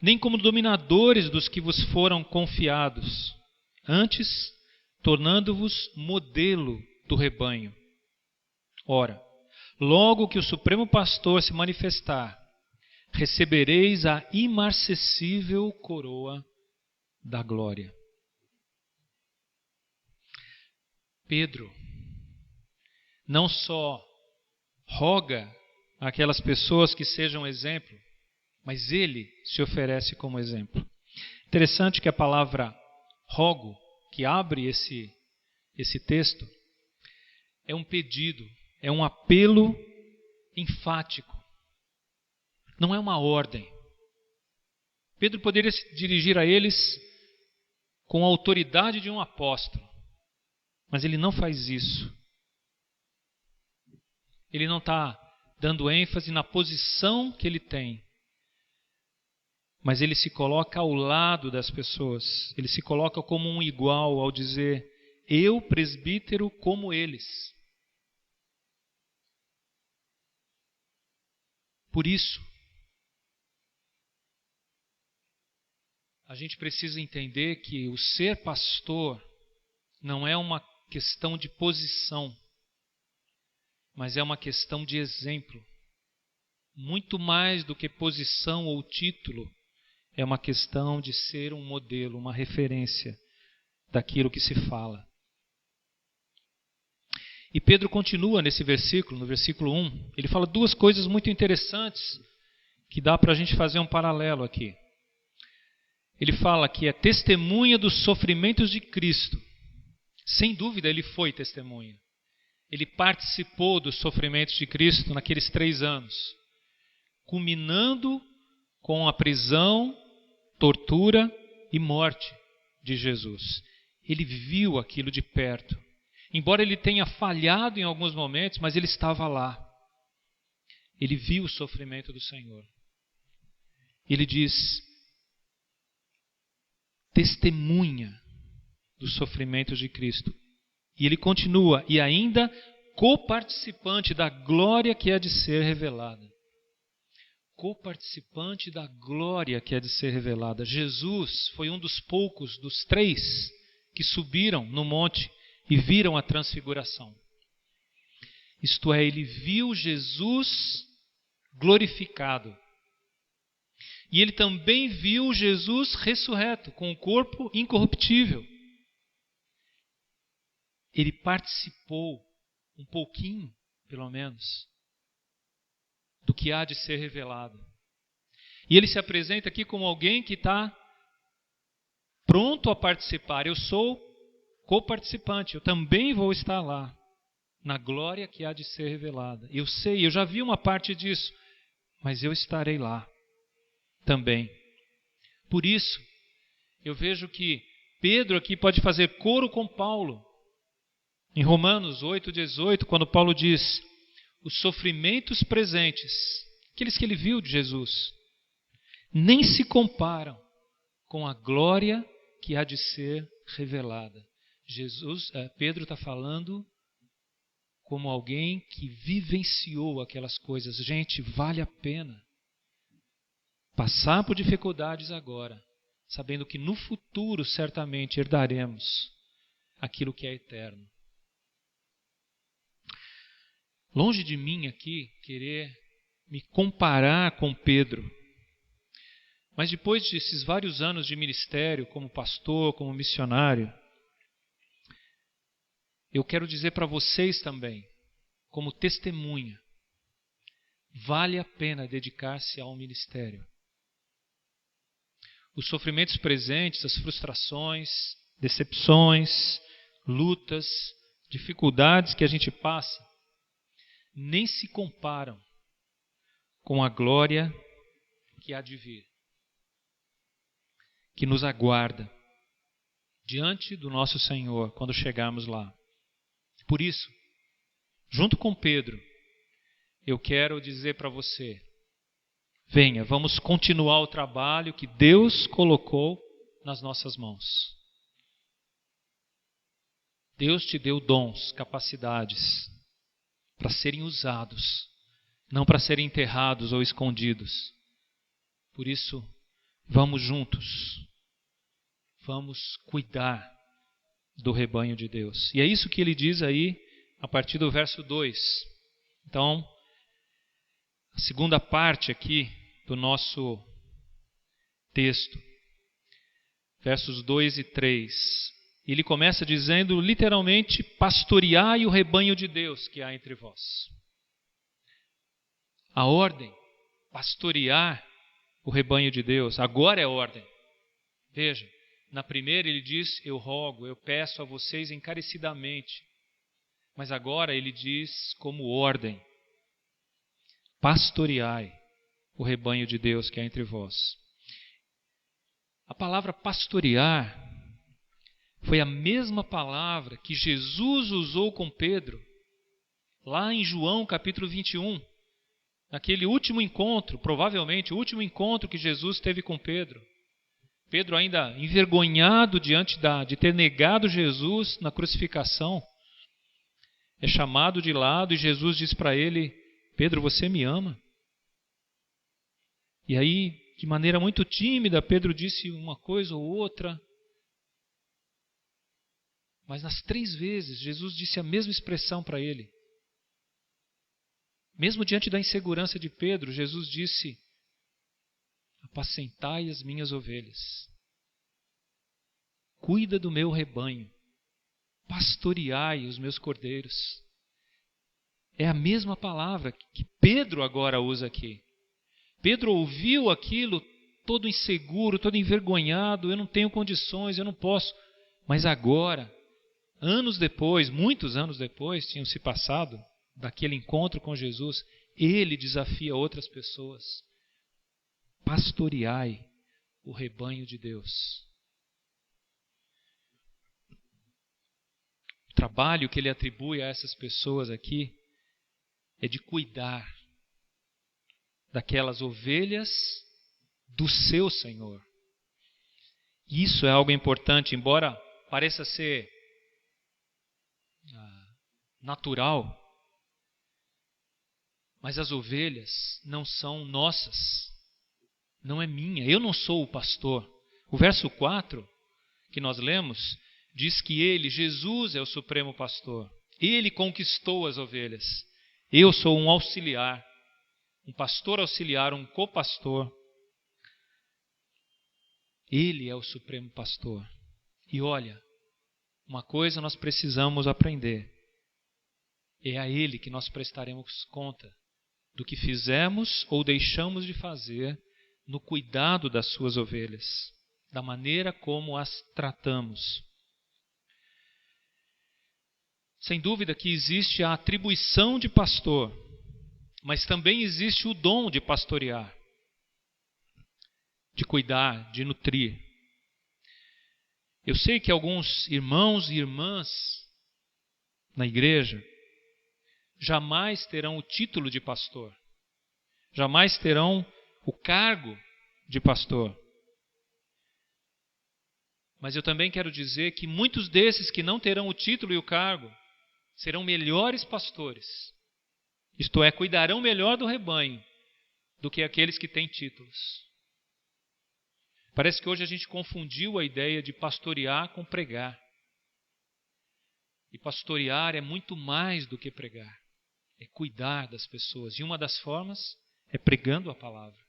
nem como dominadores dos que vos foram confiados, antes tornando-vos modelo do rebanho. Ora, logo que o Supremo Pastor se manifestar, recebereis a imarcessível coroa da glória. Pedro não só roga àquelas pessoas que sejam exemplo, mas ele se oferece como exemplo. Interessante que a palavra rogo, que abre esse texto, é um pedido, é um apelo enfático. Não é uma ordem. Pedro poderia se dirigir a eles com a autoridade de um apóstolo, mas ele não faz isso. Ele não está dando ênfase na posição que ele tem, mas ele se coloca ao lado das pessoas. Ele se coloca como um igual ao dizer: eu, presbítero, como eles. Por isso, a gente precisa entender que o ser pastor não é uma questão de posição, mas é uma questão de exemplo. Muito mais do que posição ou título, é uma questão de ser um modelo, uma referência daquilo que se fala. E Pedro continua nesse versículo, no versículo 1, ele fala duas coisas muito interessantes que dá para a gente fazer um paralelo aqui. Ele fala que é testemunha dos sofrimentos de Cristo. Sem dúvida ele foi testemunha. Ele participou dos sofrimentos de Cristo naqueles 3 anos, culminando com a prisão, tortura e morte de Jesus. Ele viu aquilo de perto. Embora ele tenha falhado em alguns momentos, mas ele estava lá. Ele viu o sofrimento do Senhor. Ele diz: testemunha dos sofrimentos de Cristo. E ele continua: e ainda coparticipante da glória que há de ser revelada. Coparticipante da glória que há de ser revelada. Jesus foi um dos poucos, dos 3, que subiram no monte e viram a transfiguração. Isto é, ele viu Jesus glorificado. E ele também viu Jesus ressurreto, com o corpo incorruptível. Ele participou um pouquinho, pelo menos, do que há de ser revelado. E ele se apresenta aqui como alguém que está pronto a participar. Eu sou coparticipante, eu também vou estar lá, na glória que há de ser revelada. Eu sei, eu já vi uma parte disso, mas eu estarei lá também. Por isso, eu vejo que Pedro aqui pode fazer coro com Paulo. Em Romanos 8,18, quando Paulo diz: os sofrimentos presentes, aqueles que ele viu de Jesus, nem se comparam com a glória que há de ser revelada. Pedro está falando como alguém que vivenciou aquelas coisas. Gente, vale a pena passar por dificuldades agora, sabendo que no futuro certamente herdaremos aquilo que é eterno. Longe de mim aqui querer me comparar com Pedro. Mas depois desses vários anos de ministério, como pastor, como missionário, eu quero dizer para vocês também, como testemunha, vale a pena dedicar-se ao ministério. Os sofrimentos presentes, as frustrações, decepções, lutas, dificuldades que a gente passa, nem se comparam com a glória que há de vir, que nos aguarda diante do nosso Senhor quando chegarmos lá. Por isso, junto com Pedro, eu quero dizer para você: venha, vamos continuar o trabalho que Deus colocou nas nossas mãos. Deus te deu dons, capacidades para serem usados, não para serem enterrados ou escondidos. Por isso, vamos juntos, vamos cuidar do rebanho de Deus. E é isso que ele diz aí, a partir do verso 2. Então, a segunda parte aqui do nosso texto, versos 2 e 3. Ele começa dizendo literalmente: pastoreai o rebanho de Deus que há entre vós. A ordem, pastorear o rebanho de Deus, agora é ordem. Veja, na primeira ele diz: eu rogo, eu peço a vocês encarecidamente. Mas agora ele diz como ordem: pastoreai o rebanho de Deus que há entre vós. A palavra pastorear foi a mesma palavra que Jesus usou com Pedro, lá em João capítulo 21, naquele último encontro, provavelmente o último encontro que Jesus teve com Pedro. Pedro ainda envergonhado diante de ter negado Jesus na crucificação, é chamado de lado e Jesus diz para ele: Pedro, você me ama? E aí, de maneira muito tímida, Pedro disse uma coisa ou outra. Mas nas 3 vezes, Jesus disse a mesma expressão para ele. Mesmo diante da insegurança de Pedro, Jesus disse: apacentai as minhas ovelhas. Cuida do meu rebanho. Pastoreai os meus cordeiros. É a mesma palavra que Pedro agora usa aqui. Pedro ouviu aquilo todo inseguro, todo envergonhado. Eu não tenho condições, eu não posso. Mas agora, anos depois, muitos anos depois, tinham se passado daquele encontro com Jesus, ele desafia outras pessoas: pastoreai o rebanho de Deus. trabalho que ele atribui a essas pessoas aqui é de cuidar daquelas ovelhas do seu Senhor. Isso é algo importante, embora pareça ser natural, mas as ovelhas não são nossas, não é minha, eu não sou o pastor. O verso 4 que nós lemos diz que ele, Jesus, é o supremo pastor. Ele conquistou as ovelhas. Eu sou um auxiliar, um pastor auxiliar, um copastor. Ele é o supremo pastor. E olha, uma coisa nós precisamos aprender. É a Ele que nós prestaremos conta do que fizemos ou deixamos de fazer no cuidado das suas ovelhas, da maneira como as tratamos. Sem dúvida que existe a atribuição de pastor, mas também existe o dom de pastorear, de cuidar, de nutrir. Eu sei que alguns irmãos e irmãs na igreja jamais terão o título de pastor, jamais terão o cargo de pastor. Mas eu também quero dizer que muitos desses que não terão o título e o cargo serão melhores pastores, isto é, cuidarão melhor do rebanho do que aqueles que têm títulos. Parece que hoje a gente confundiu a ideia de pastorear com pregar. E pastorear é muito mais do que pregar. É cuidar das pessoas. E uma das formas é pregando a palavra.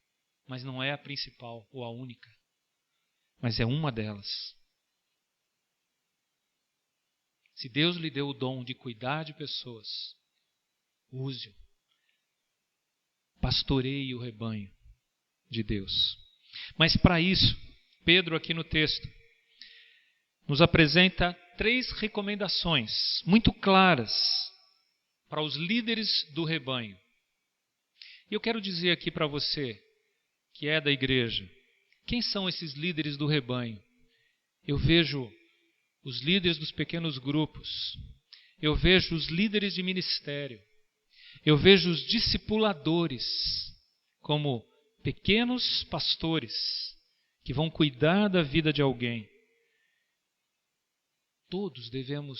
Mas não é a principal ou a única. Mas é uma delas. Se Deus lhe deu o dom de cuidar de pessoas, use-o. Pastoreie o rebanho de Deus. Mas para isso, Pedro aqui no texto nos apresenta 3 recomendações muito claras para os líderes do rebanho. E eu quero dizer aqui para você, que é da igreja, quem são esses líderes do rebanho? Eu vejo os líderes dos pequenos grupos, eu vejo os líderes de ministério, eu vejo os discipuladores como pequenos pastores que vão cuidar da vida de alguém. Todos devemos,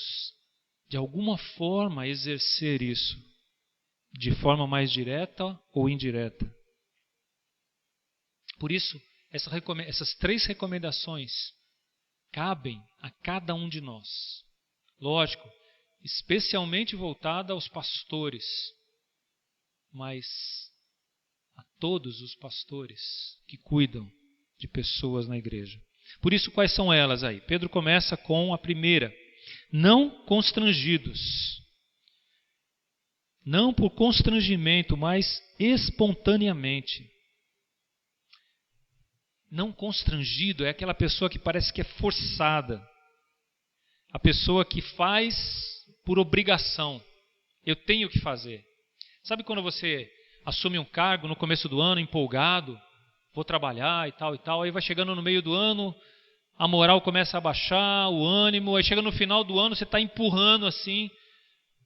de alguma forma, exercer isso, de forma mais direta ou indireta. Por isso, essas 3 recomendações cabem a cada um de nós. Lógico, especialmente voltada aos pastores, mas a todos os pastores que cuidam de pessoas na igreja. Por isso, quais são elas aí? Pedro começa com a primeira: não constrangidos. Não por constrangimento, mas espontaneamente. Não constrangido é aquela pessoa que parece que é forçada. A pessoa que faz por obrigação. Eu tenho que fazer. Sabe quando você assume um cargo no começo do ano, empolgado, vou trabalhar e tal, aí vai chegando no meio do ano, a moral começa a baixar, o ânimo, aí chega no final do ano, você está empurrando assim,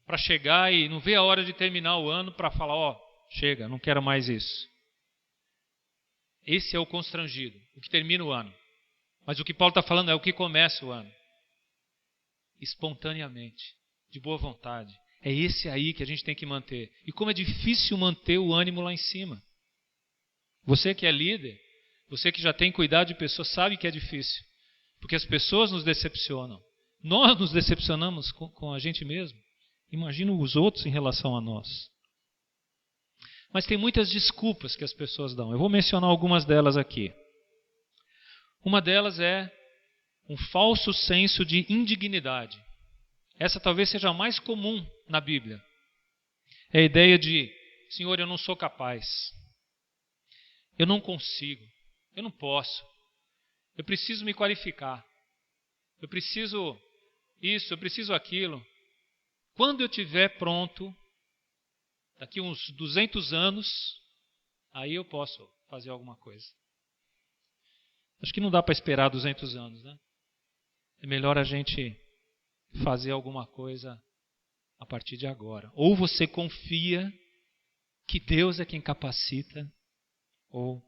para chegar e não vê a hora de terminar o ano para falar, chega, não quero mais isso. Esse é o constrangido, o que termina o ano. Mas o que Paulo está falando é o que começa o ano. Espontaneamente, de boa vontade. É esse aí que a gente tem que manter. E como é difícil manter o ânimo lá em cima. Você que é líder, você que já tem cuidado de pessoas, sabe que é difícil. Porque as pessoas nos decepcionam. Nós nos decepcionamos com a gente mesmo. Imagina os outros em relação a nós. Mas tem muitas desculpas que as pessoas dão. Eu vou mencionar algumas delas aqui. Uma delas é um falso senso de indignidade. Essa talvez seja a mais comum na Bíblia. É a ideia de, Senhor, eu não sou capaz. Eu não consigo. Eu não posso. Eu preciso me qualificar. Eu preciso isso, eu preciso aquilo. Quando eu estiver pronto, daqui uns 200 anos, aí eu posso fazer alguma coisa. Acho que não dá para esperar 200 anos, né? É melhor a gente fazer alguma coisa a partir de agora. Ou você confia que Deus é quem capacita, ou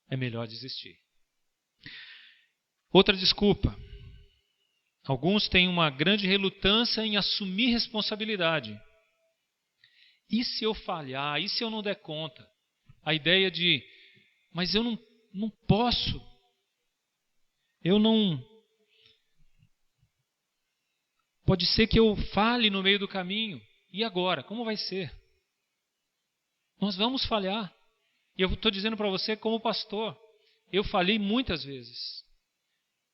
é melhor desistir. Outra desculpa. Alguns têm uma grande relutância em assumir responsabilidade. E se eu falhar? E se eu não der conta? A ideia de, mas eu não posso. Eu não... Pode ser que eu falhe no meio do caminho. E agora? Como vai ser? Nós vamos falhar. E eu estou dizendo para você como pastor. Eu falhei muitas vezes.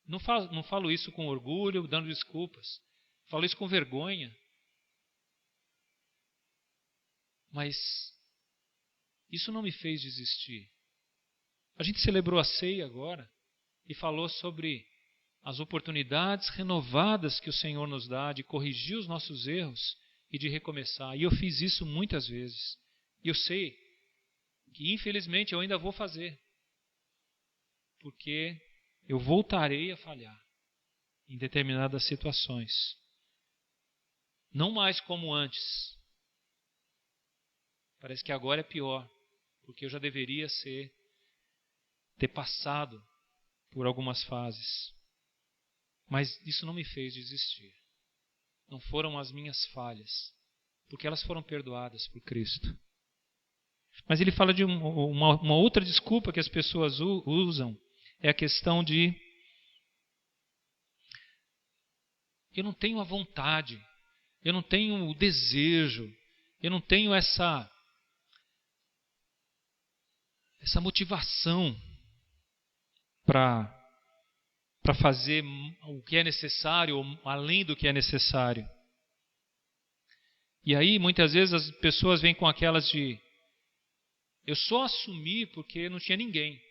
Não falo isso com orgulho, dando desculpas. Falo isso com vergonha. Mas isso não me fez desistir. A gente celebrou a ceia agora e falou sobre as oportunidades renovadas que o Senhor nos dá de corrigir os nossos erros e de recomeçar. E eu fiz isso muitas vezes. E eu sei que, infelizmente, eu ainda vou fazer. Porque eu voltarei a falhar em determinadas situações. Não mais como antes. Parece que agora é pior. Porque eu já deveria ter passado por algumas fases. Mas isso não me fez desistir. Não foram as minhas falhas, porque elas foram perdoadas por Cristo. Mas ele fala de uma outra desculpa que as pessoas usam, é a questão de eu não tenho a vontade, eu não tenho o desejo, eu não tenho essa motivação para fazer o que é necessário, ou além do que é necessário. E aí, muitas vezes, as pessoas vêm com aquelas de eu só assumi porque não tinha ninguém.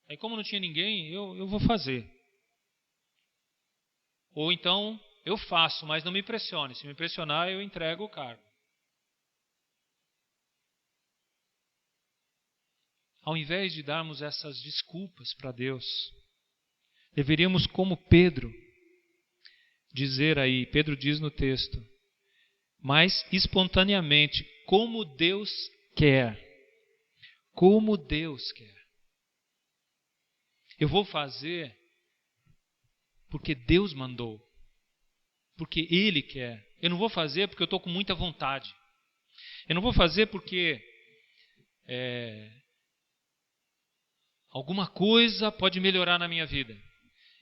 Aí, como não tinha ninguém, eu vou fazer. Ou então, eu faço, mas não me pressione. Se me pressionar, eu entrego o cargo. Ao invés de darmos essas desculpas para Deus, deveríamos, como Pedro, dizer aí, Pedro diz no texto, mas espontaneamente, como Deus quer. Como Deus quer. Eu vou fazer porque Deus mandou. Porque Ele quer. Eu não vou fazer porque eu estou com muita vontade. Eu não vou fazer porque alguma coisa pode melhorar na minha vida.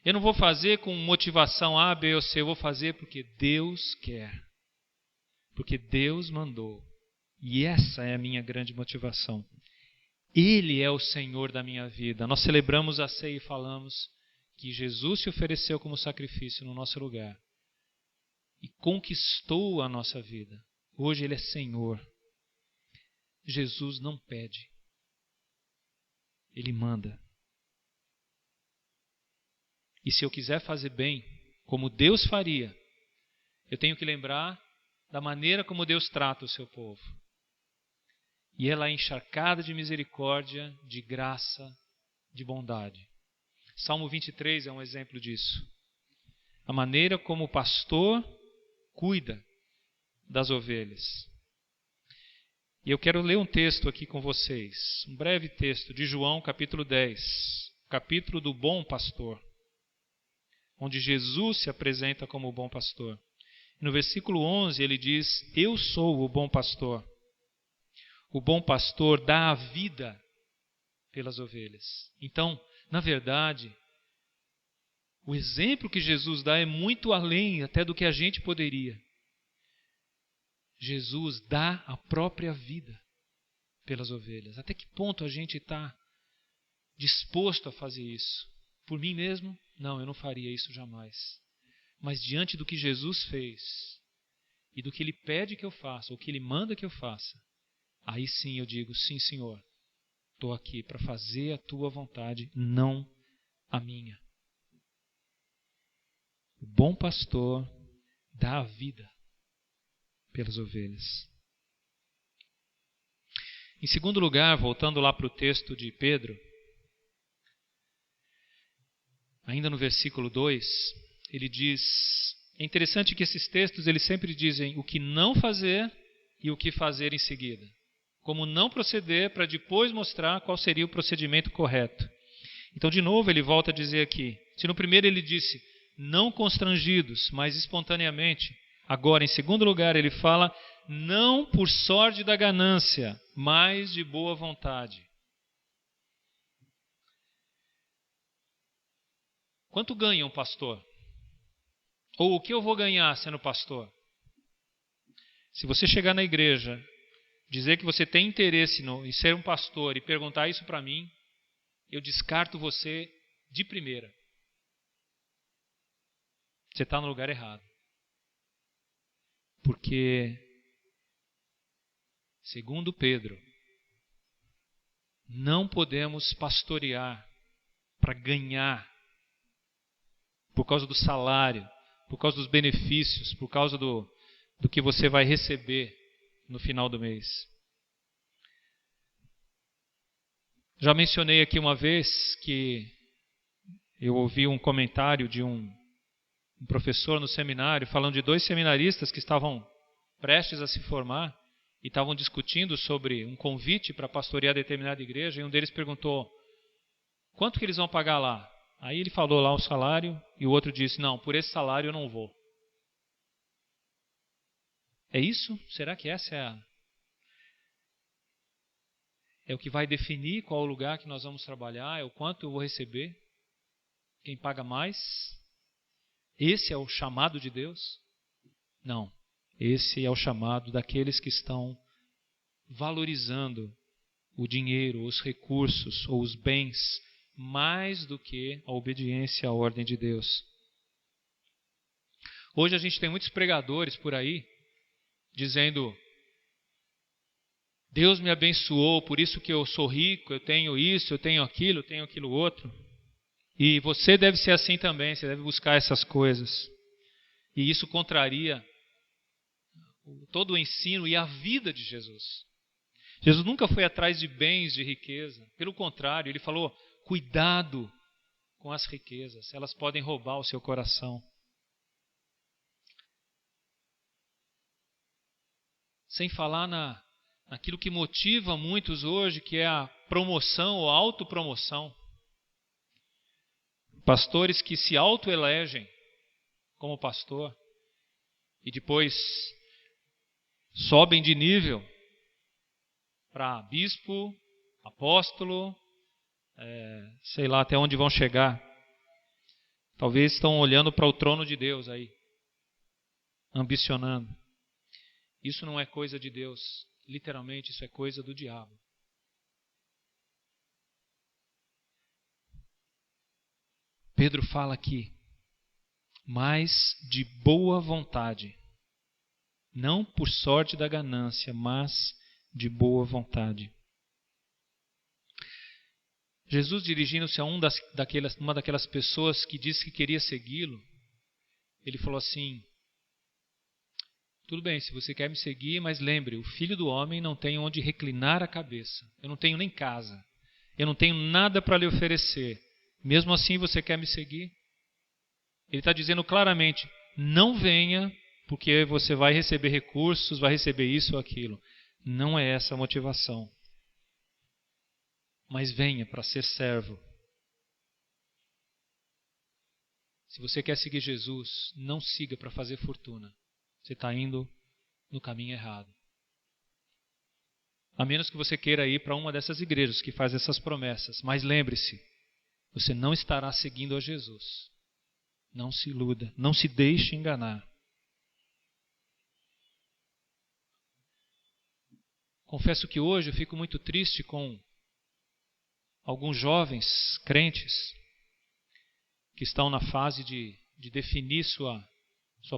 Eu não vou fazer com motivação A, B ou C. Eu vou fazer porque Deus quer. Porque Deus mandou. E essa é a minha grande motivação. Ele é o Senhor da minha vida. Nós celebramos a ceia e falamos que Jesus se ofereceu como sacrifício no nosso lugar. E conquistou a nossa vida. Hoje Ele é Senhor. Jesus não pede. Ele manda. E se eu quiser fazer bem, como Deus faria, eu tenho que lembrar da maneira como Deus trata o seu povo. E ela é encharcada de misericórdia, de graça, de bondade. Salmo 23 é um exemplo disso. A maneira como o pastor cuida das ovelhas. E eu quero ler um texto aqui com vocês. Um breve texto de João, capítulo 10. Capítulo do bom pastor. Onde Jesus se apresenta como o bom pastor. No versículo 11 ele diz, eu sou o bom pastor. O bom pastor dá a vida pelas ovelhas. Então, na verdade, o exemplo que Jesus dá é muito além até do que a gente poderia. Jesus dá a própria vida pelas ovelhas. Até que ponto a gente está disposto a fazer isso? Por mim mesmo? Não, eu não faria isso jamais. Mas diante do que Jesus fez e do que Ele pede que eu faça, ou que Ele manda que eu faça, aí sim eu digo, sim, Senhor, estou aqui para fazer a Tua vontade, não a minha. O bom pastor dá a vida pelas ovelhas. Em segundo lugar, voltando lá para o texto de Pedro, ainda no versículo 2, ele diz, é interessante que esses textos eles sempre dizem o que não fazer e o que fazer em seguida. Como não proceder para depois mostrar qual seria o procedimento correto. Então, de novo, ele volta a dizer aqui. Se no primeiro ele disse, não constrangidos, mas espontaneamente. Agora, em segundo lugar, ele fala, não por sorte da ganância, mas de boa vontade. Quanto ganha um pastor? Ou o que eu vou ganhar sendo pastor? Se você chegar na igreja, dizer que você tem interesse em ser um pastor e perguntar isso para mim, eu descarto você de primeira. Você está no lugar errado. Porque, segundo Pedro, não podemos pastorear para ganhar por causa do salário, por causa dos benefícios, por causa do que você vai receber no final do mês. Já mencionei aqui uma vez que eu ouvi um comentário de um professor no seminário falando de 2 seminaristas que estavam prestes a se formar e estavam discutindo sobre um convite para pastorear determinada igreja, e um deles perguntou, quanto que eles vão pagar lá? Aí ele falou lá o salário e o outro disse, não, por esse salário eu não vou. É isso? Será que essa é o que vai definir qual o lugar que nós vamos trabalhar? É o quanto eu vou receber? Quem paga mais? Esse é o chamado de Deus? Não. Esse é o chamado daqueles que estão valorizando o dinheiro, os recursos ou os bens mais do que a obediência à ordem de Deus. Hoje a gente tem muitos pregadores por aí dizendo, Deus me abençoou, por isso que eu sou rico, eu tenho isso, eu tenho aquilo outro. E você deve ser assim também, você deve buscar essas coisas. E isso contraria todo o ensino e a vida de Jesus. Jesus nunca foi atrás de bens, de riqueza. Pelo contrário, ele falou, cuidado com as riquezas, elas podem roubar o seu coração. Sem falar naquilo que motiva muitos hoje, que é a promoção ou autopromoção. Pastores que se autoelegem como pastor e depois sobem de nível para bispo, apóstolo, sei lá até onde vão chegar. Talvez estão olhando para o trono de Deus aí, ambicionando. Isso não é coisa de Deus, literalmente isso é coisa do diabo. Pedro fala aqui, mas de boa vontade, não por sorte da ganância, mas de boa vontade. Jesus, dirigindo-se a uma daquelas pessoas que disse que queria segui-lo, ele falou assim, tudo bem, se você quer me seguir, mas lembre, o Filho do Homem não tem onde reclinar a cabeça, eu não tenho nem casa, eu não tenho nada para lhe oferecer. Mesmo assim você quer me seguir? Ele está dizendo claramente, não venha porque você vai receber recursos, vai receber isso ou aquilo. Não é essa a motivação. Mas venha para ser servo. Se você quer seguir Jesus, não siga para fazer fortuna. Você está indo no caminho errado. A menos que você queira ir para uma dessas igrejas que faz essas promessas. Mas lembre-se, você não estará seguindo a Jesus. Não se iluda, não se deixe enganar. Confesso que hoje eu fico muito triste com alguns jovens crentes que estão na fase de definir sua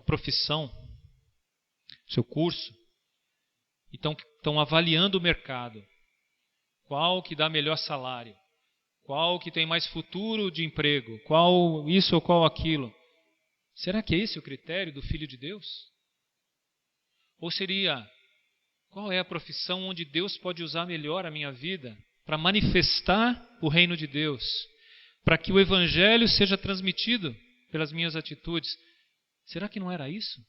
profissão, seu curso, e estão avaliando o mercado. Qual que dá melhor salário? Qual que tem mais futuro de emprego? Qual isso ou qual aquilo? Será que é esse o critério do Filho de Deus? Ou seria, qual é a profissão onde Deus pode usar melhor a minha vida para manifestar o reino de Deus? Para que o Evangelho seja transmitido pelas minhas atitudes? Será que não era isso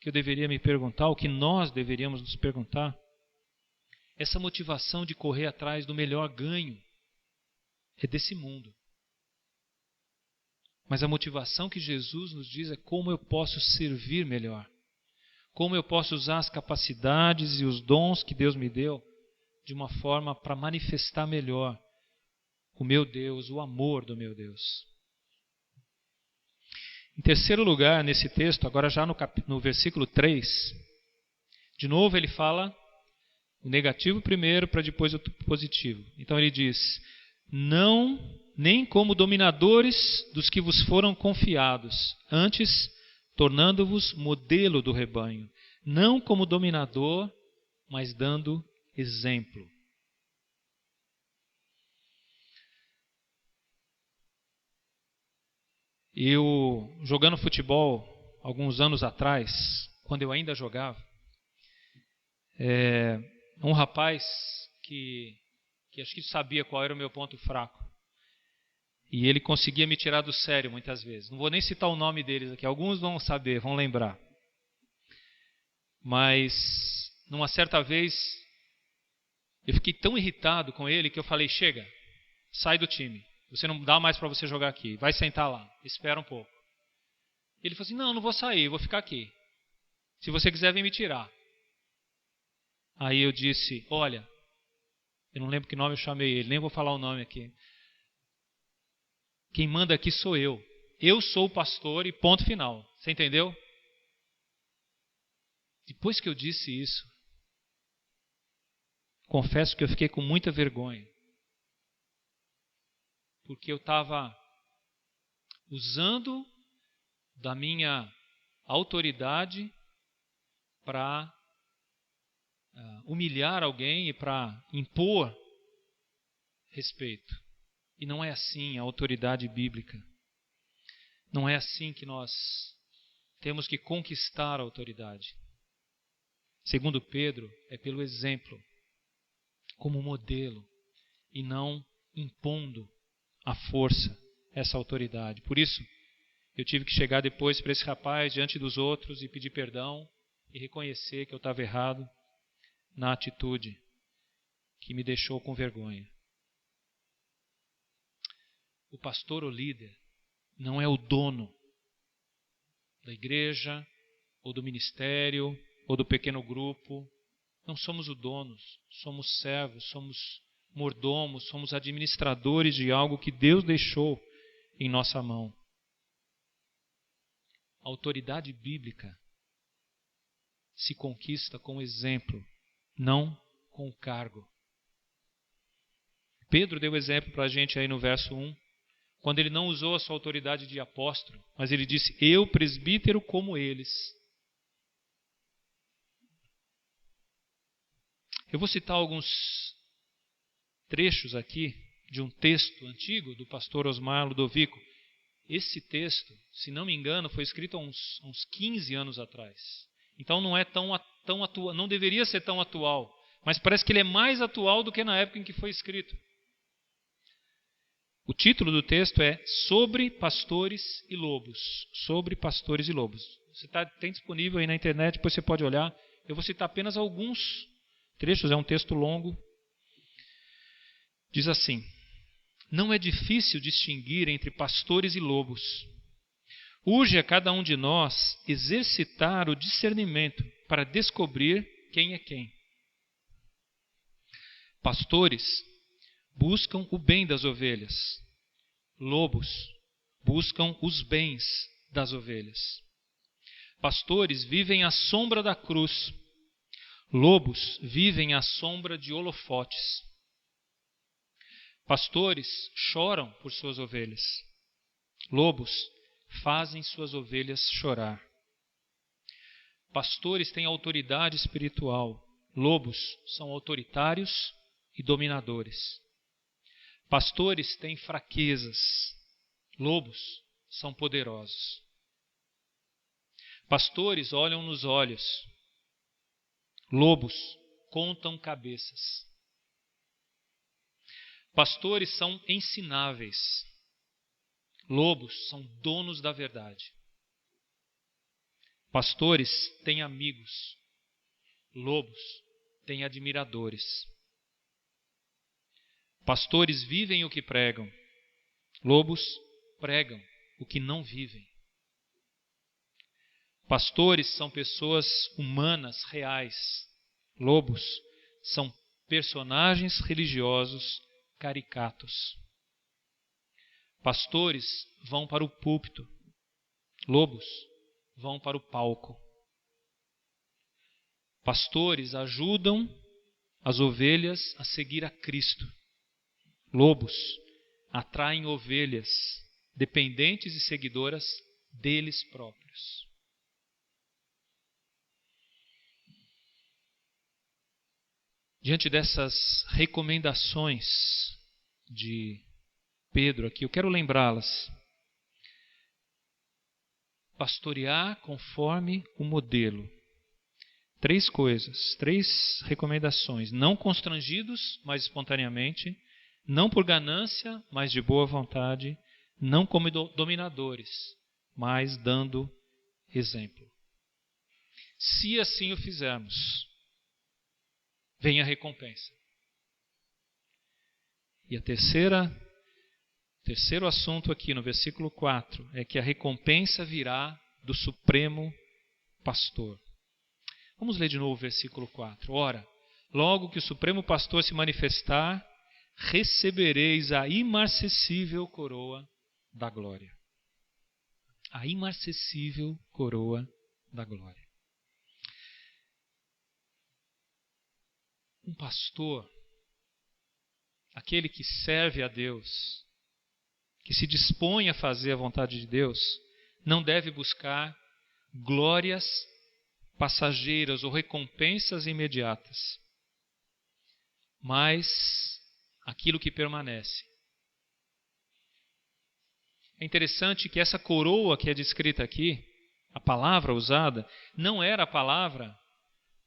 que eu deveria me perguntar, o que nós deveríamos nos perguntar? Essa motivação de correr atrás do melhor ganho é desse mundo. Mas a motivação que Jesus nos diz é como eu posso servir melhor. Como eu posso usar as capacidades e os dons que Deus me deu de uma forma para manifestar melhor o meu Deus, o amor do meu Deus. Em terceiro lugar, nesse texto, agora já no versículo 3, de novo ele fala o negativo primeiro para depois o positivo. Então ele diz: não, nem como dominadores dos que vos foram confiados, antes tornando-vos modelo do rebanho, não como dominador, mas dando exemplo. Eu, jogando futebol alguns anos atrás, quando eu ainda jogava, um rapaz que acho que sabia qual era o meu ponto fraco. E ele conseguia me tirar do sério muitas vezes. Não vou nem citar o nome deles aqui, alguns vão saber, vão lembrar. Mas, numa certa vez, eu fiquei tão irritado com ele que eu falei: chega, sai do time. Você não dá mais para você jogar aqui. Vai sentar lá, espera um pouco. Ele falou assim: não vou sair, vou ficar aqui. Se você quiser, vem me tirar. Aí eu disse: olha, eu não lembro que nome eu chamei ele, nem vou falar o nome aqui. Quem manda aqui sou eu. Eu sou o pastor e ponto final. Você entendeu? Depois que eu disse isso, confesso que eu fiquei com muita vergonha. Porque eu estava usando da minha autoridade para humilhar alguém e para impor respeito. E não é assim a autoridade bíblica. Não é assim que nós temos que conquistar a autoridade. Segundo Pedro, é pelo exemplo, como modelo, e não impondo à força essa autoridade. Por isso, eu tive que chegar depois para esse rapaz diante dos outros e pedir perdão e reconhecer que eu estava errado na atitude que me deixou com vergonha. O pastor ou líder não é o dono da igreja, ou do ministério, ou do pequeno grupo. Não somos os donos, somos servos, somos mordomos, somos administradores de algo que Deus deixou em nossa mão. A autoridade bíblica se conquista com exemplo, não com o cargo. Pedro deu exemplo para a gente aí no verso 1, quando ele não usou a sua autoridade de apóstolo, mas ele disse: eu, presbítero, como eles. Eu vou citar alguns trechos aqui de um texto antigo do pastor Osmar Ludovico. Esse texto, se não me engano, foi escrito há uns 15 anos atrás. Então não é tão atual, não deveria ser tão atual, mas parece que ele é mais atual do que na época em que foi escrito. O título do texto é Sobre Pastores e Lobos. Sobre Pastores e Lobos. Tem disponível aí na internet, depois você pode olhar. Eu vou citar apenas alguns trechos, é um texto longo. Diz assim: não é difícil distinguir entre pastores e lobos. Urge a cada um de nós exercitar o discernimento para descobrir quem é quem. Pastores buscam o bem das ovelhas. Lobos buscam os bens das ovelhas. Pastores vivem à sombra da cruz. Lobos vivem à sombra de holofotes. Pastores choram por suas ovelhas. Lobos fazem suas ovelhas chorar. Pastores têm autoridade espiritual. Lobos são autoritários e dominadores. Pastores têm fraquezas. Lobos são poderosos. Pastores olham nos olhos. Lobos contam cabeças. Pastores são ensináveis. Lobos são donos da verdade. Pastores têm amigos, lobos têm admiradores. Pastores vivem o que pregam, lobos pregam o que não vivem. Pastores são pessoas humanas, reais. Lobos são personagens religiosos caricatos. Pastores vão para o púlpito. Lobos vão para o palco. Pastores ajudam as ovelhas a seguir a Cristo. Lobos atraem ovelhas dependentes e seguidoras deles próprios. Diante dessas recomendações de Pedro aqui, eu quero lembrá-las. Pastorear conforme o modelo. 3 coisas, 3 recomendações. Não constrangidos, mas espontaneamente. Não por ganância, mas de boa vontade. Não como dominadores, mas dando exemplo. Se assim o fizermos, vem a recompensa. E a terceiro assunto aqui no versículo 4 é que a recompensa virá do Supremo Pastor. Vamos ler de novo o versículo 4. Ora, logo que o Supremo Pastor se manifestar, recebereis a imarcessível coroa da glória. A imarcessível coroa da glória. Um pastor, aquele que serve a Deus, que se dispõe a fazer a vontade de Deus, não deve buscar glórias passageiras ou recompensas imediatas, mas aquilo que permanece. É interessante que essa coroa que é descrita aqui, a palavra usada, não era a palavra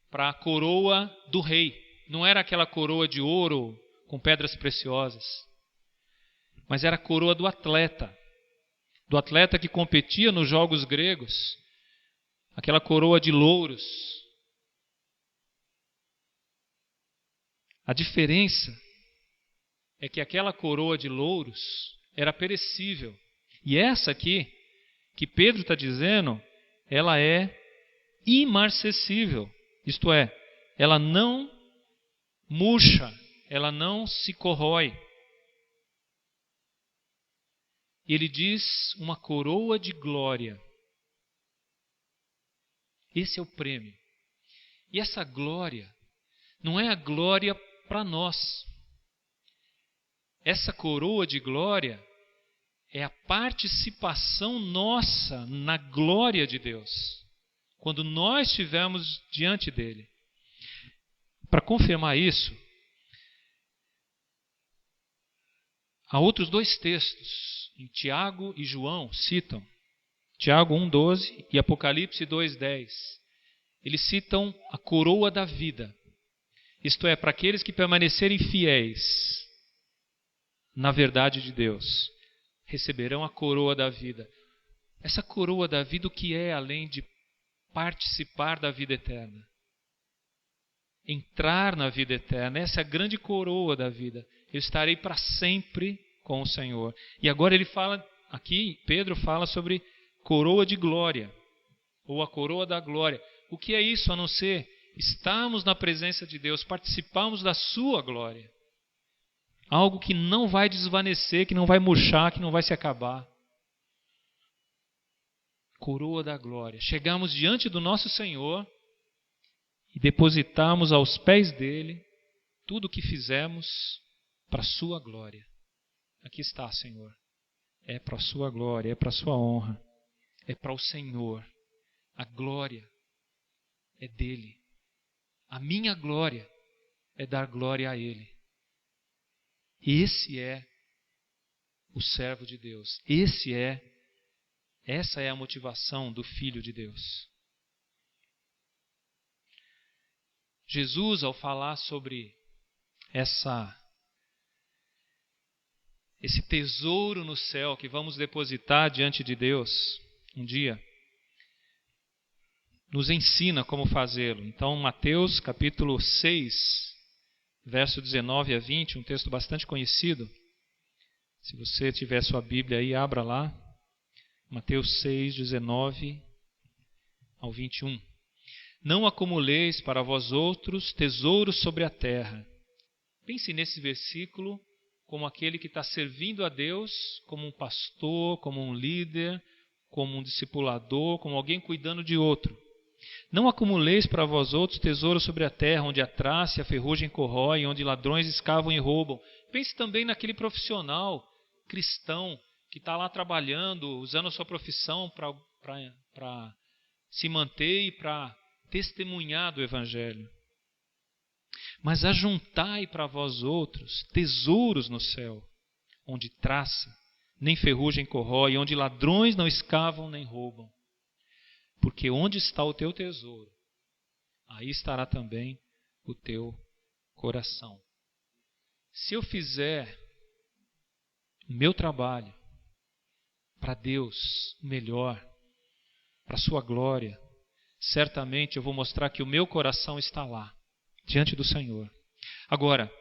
para a coroa do rei. Não era aquela coroa de ouro com pedras preciosas, mas era a coroa do atleta que competia nos jogos gregos, aquela coroa de louros. A diferença é que aquela coroa de louros era perecível, e essa aqui, que Pedro está dizendo, ela é imarcessível, isto é, ela não murcha, ela não se corrói. Ele diz uma coroa de glória. Esse é o prêmio. E essa glória não é a glória para nós. Essa coroa de glória é a participação nossa na glória de Deus, quando nós estivermos diante dele. Para confirmar isso, há outros 2 textos, em Tiago e João, citam. Tiago 1,12 e Apocalipse 2,10. Eles citam a coroa da vida. Isto é, para aqueles que permanecerem fiéis na verdade de Deus, receberão a coroa da vida. Essa coroa da vida, o que é além de participar da vida eterna? Entrar na vida eterna, essa é a grande coroa da vida. Eu estarei para sempre com o Senhor. E agora ele fala, aqui Pedro fala sobre coroa de glória, ou a coroa da glória. O que é isso a não ser estarmos na presença de Deus, participarmos da sua glória? Algo que não vai desvanecer, que não vai murchar, que não vai se acabar. Coroa da glória. Chegamos diante do nosso Senhor e depositarmos aos pés dele tudo o que fizemos para a sua glória. Aqui está, Senhor. É para a sua glória, é para a sua honra, é para o Senhor. A glória é dele. A minha glória é dar glória a ele. Esse é o servo de Deus. Essa é a motivação do Filho de Deus. Jesus, ao falar sobre esse tesouro no céu que vamos depositar diante de Deus um dia, nos ensina como fazê-lo. Então, Mateus capítulo 6, verso 19 a 20, um texto bastante conhecido. Se você tiver sua Bíblia aí, abra lá. Mateus 6, 19 ao 21. Não acumuleis para vós outros tesouros sobre a terra. Pense nesse versículo como aquele que está servindo a Deus, como um pastor, como um líder, como um discipulador, como alguém cuidando de outro. Não acumuleis para vós outros tesouros sobre a terra, onde a traça e a ferrugem corroem, onde ladrões escavam e roubam. Pense também naquele profissional cristão que está lá trabalhando, usando a sua profissão para se manter e para testemunhar do Evangelho. Mas ajuntai para vós outros tesouros no céu, onde traça, nem ferrugem corrói, onde ladrões não escavam nem roubam. Porque onde está o teu tesouro, aí estará também o teu coração. Se eu fizer o meu trabalho para Deus melhor, para a sua glória, certamente eu vou mostrar que o meu coração está lá, diante do Senhor. Agora,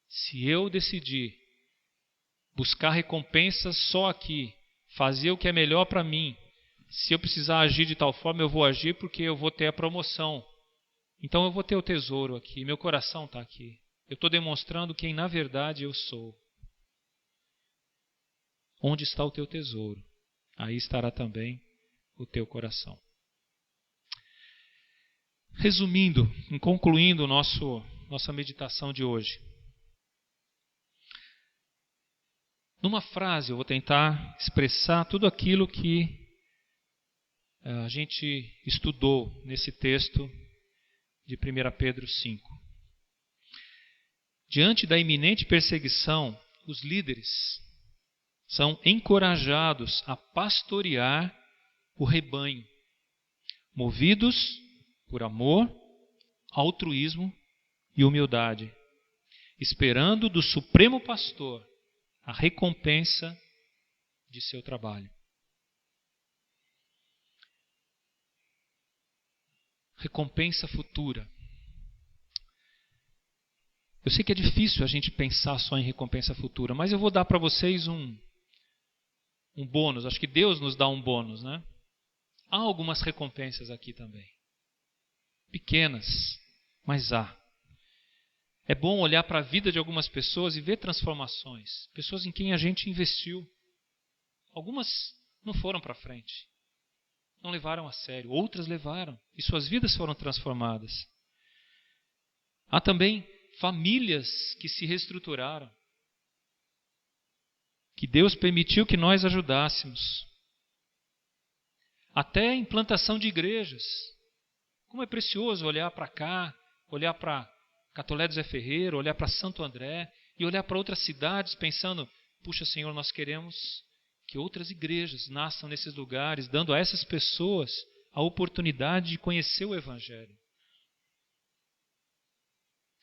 se eu decidir buscar recompensas só aqui, fazer o que é melhor para mim, se eu precisar agir de tal forma, eu vou agir porque eu vou ter a promoção. Então eu vou ter o tesouro aqui, meu coração está aqui. Eu estou demonstrando quem na verdade eu sou. Onde está o teu tesouro, aí estará também o teu coração. Resumindo, concluindo nossa meditação de hoje. Numa frase eu vou tentar expressar tudo aquilo que a gente estudou nesse texto de 1 Pedro 5. Diante da iminente perseguição, os líderes são encorajados a pastorear o rebanho, movidos por amor, altruísmo e humildade, esperando do Supremo Pastor a recompensa de seu trabalho. Recompensa futura. Eu sei que é difícil a gente pensar só em recompensa futura, mas eu vou dar para vocês um bônus. Acho que Deus nos dá um bônus, né? Há algumas recompensas aqui também. Pequenas, mas há. É bom olhar para a vida de algumas pessoas e ver transformações. Pessoas em quem a gente investiu. Algumas não foram para frente. Não levaram a sério. Outras levaram. E suas vidas foram transformadas. Há também famílias que se reestruturaram. Que Deus permitiu que nós ajudássemos. Até a implantação de igrejas. Como é precioso olhar para cá, olhar para Catolé do Zé Ferreira, olhar para Santo André e olhar para outras cidades pensando, puxa Senhor, nós queremos que outras igrejas nasçam nesses lugares, dando a essas pessoas a oportunidade de conhecer o Evangelho.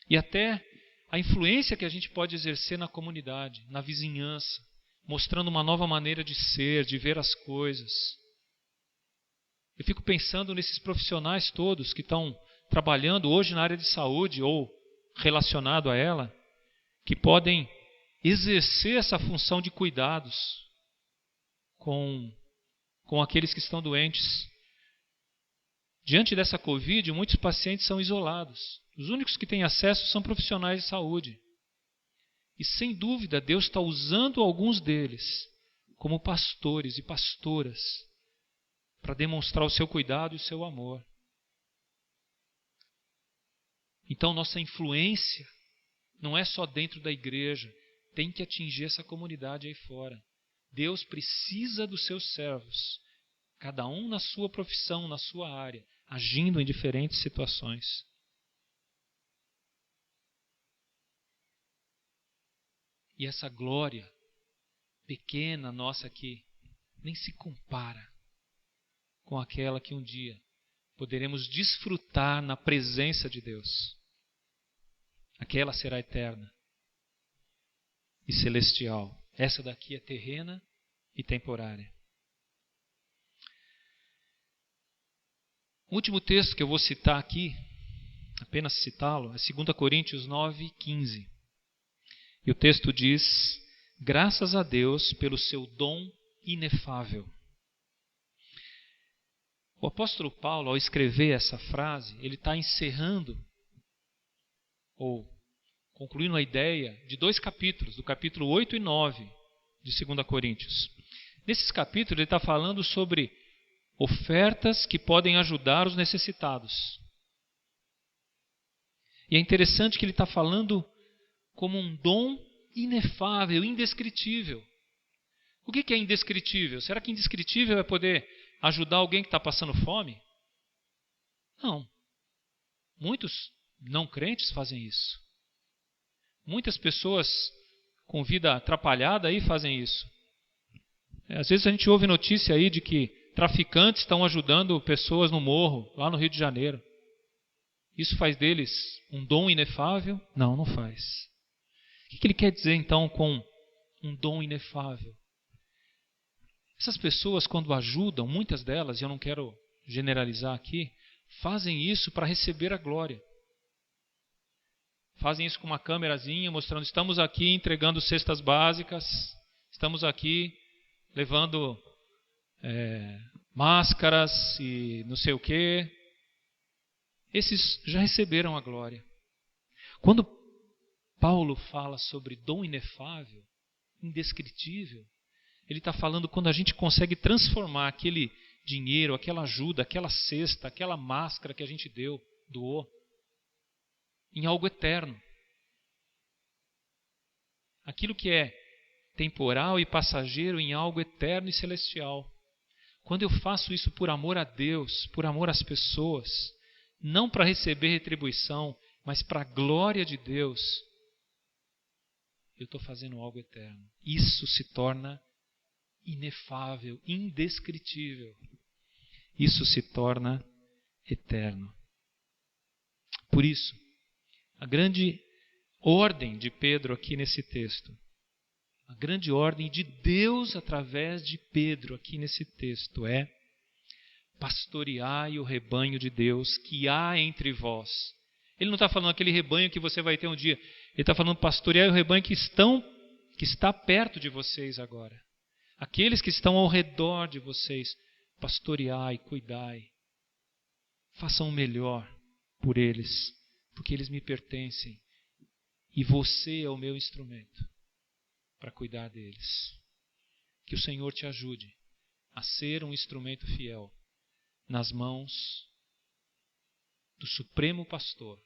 E até a influência que a gente pode exercer na comunidade, na vizinhança, mostrando uma nova maneira de ser, de ver as coisas. Eu fico pensando nesses profissionais todos que estão trabalhando hoje na área de saúde ou relacionado a ela, que podem exercer essa função de cuidados com aqueles que estão doentes. Diante dessa Covid, muitos pacientes são isolados. Os únicos que têm acesso são profissionais de saúde. E sem dúvida, Deus está usando alguns deles como pastores e pastoras para demonstrar o seu cuidado e o seu amor. Então, nossa influência não é só dentro da igreja, tem que atingir essa comunidade aí fora. Deus precisa dos seus servos, cada um na sua profissão, na sua área, agindo em diferentes situações. E essa glória pequena nossa aqui nem se compara com aquela que um dia poderemos desfrutar na presença de Deus. Aquela será eterna e celestial. Essa daqui é terrena e temporária. O último texto que eu vou citar aqui, apenas citá-lo, é 2 Coríntios 9:15. E o texto diz: graças a Deus pelo seu dom inefável. O apóstolo Paulo, ao escrever essa frase, ele está encerrando, ou concluindo a ideia de 2 capítulos, do capítulo 8 e 9 de 2 Coríntios. Nesses capítulos ele está falando sobre ofertas que podem ajudar os necessitados. E é interessante que ele está falando como um dom inefável, indescritível. O que é indescritível? Será que indescritível é poder ajudar alguém que está passando fome? Não. Muitos não crentes fazem isso. Muitas pessoas com vida atrapalhada aí fazem isso. Às vezes a gente ouve notícia aí de que traficantes estão ajudando pessoas no morro, lá no Rio de Janeiro. Isso faz deles um dom inefável? Não, não faz. O que ele quer dizer então com um dom inefável? Essas pessoas, quando ajudam, muitas delas, e eu não quero generalizar aqui, fazem isso para receber a glória. Fazem isso com uma câmerazinha, mostrando: estamos aqui entregando cestas básicas, estamos aqui levando máscaras e não sei o quê. Esses já receberam a glória. Quando Paulo fala sobre dom inefável, indescritível, ele está falando quando a gente consegue transformar aquele dinheiro, aquela ajuda, aquela cesta, aquela máscara que a gente doou, em algo eterno. Aquilo que é temporal e passageiro em algo eterno e celestial. Quando eu faço isso por amor a Deus, por amor às pessoas, não para receber retribuição, mas para a glória de Deus, eu estou fazendo algo eterno. Isso se torna inefável, indescritível. Isso se torna eterno. Por isso, a grande ordem de Pedro aqui nesse texto, a grande ordem de Deus através de Pedro aqui nesse texto é: pastoreai o rebanho de Deus que há entre vós. Ele não está falando aquele rebanho que você vai ter um dia. Ele está falando pastoreai o rebanho que está perto de vocês agora. Aqueles que estão ao redor de vocês, pastoreai, cuidai. Façam o melhor por eles, porque eles me pertencem. E você é o meu instrumento para cuidar deles. Que o Senhor te ajude a ser um instrumento fiel nas mãos do Supremo Pastor,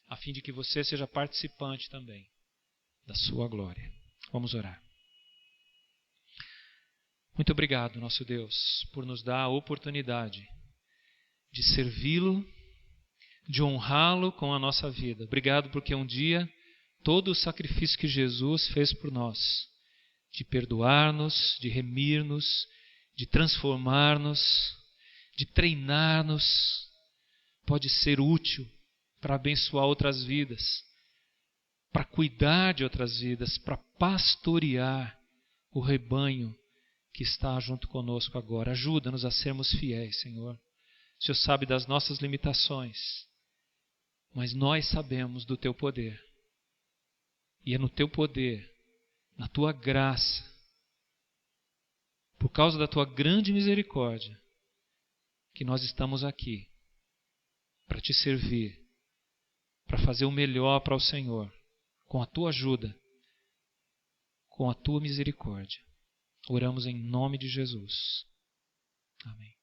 a fim de que você seja participante também da sua glória. Vamos orar. Muito obrigado, nosso Deus, por nos dar a oportunidade de servi-lo, de honrá-lo com a nossa vida. Obrigado porque um dia todo o sacrifício que Jesus fez por nós, de perdoar-nos, de remir-nos, de transformar-nos, de treinar-nos, pode ser útil para abençoar outras vidas, para cuidar de outras vidas, para pastorear o rebanho que está junto conosco agora. Ajuda-nos a sermos fiéis, Senhor. O Senhor sabe das nossas limitações, mas nós sabemos do Teu poder. E é no Teu poder, na Tua graça, por causa da Tua grande misericórdia, que nós estamos aqui para Te servir, para fazer o melhor para o Senhor, com a Tua ajuda, com a Tua misericórdia. Oramos em nome de Jesus. Amém.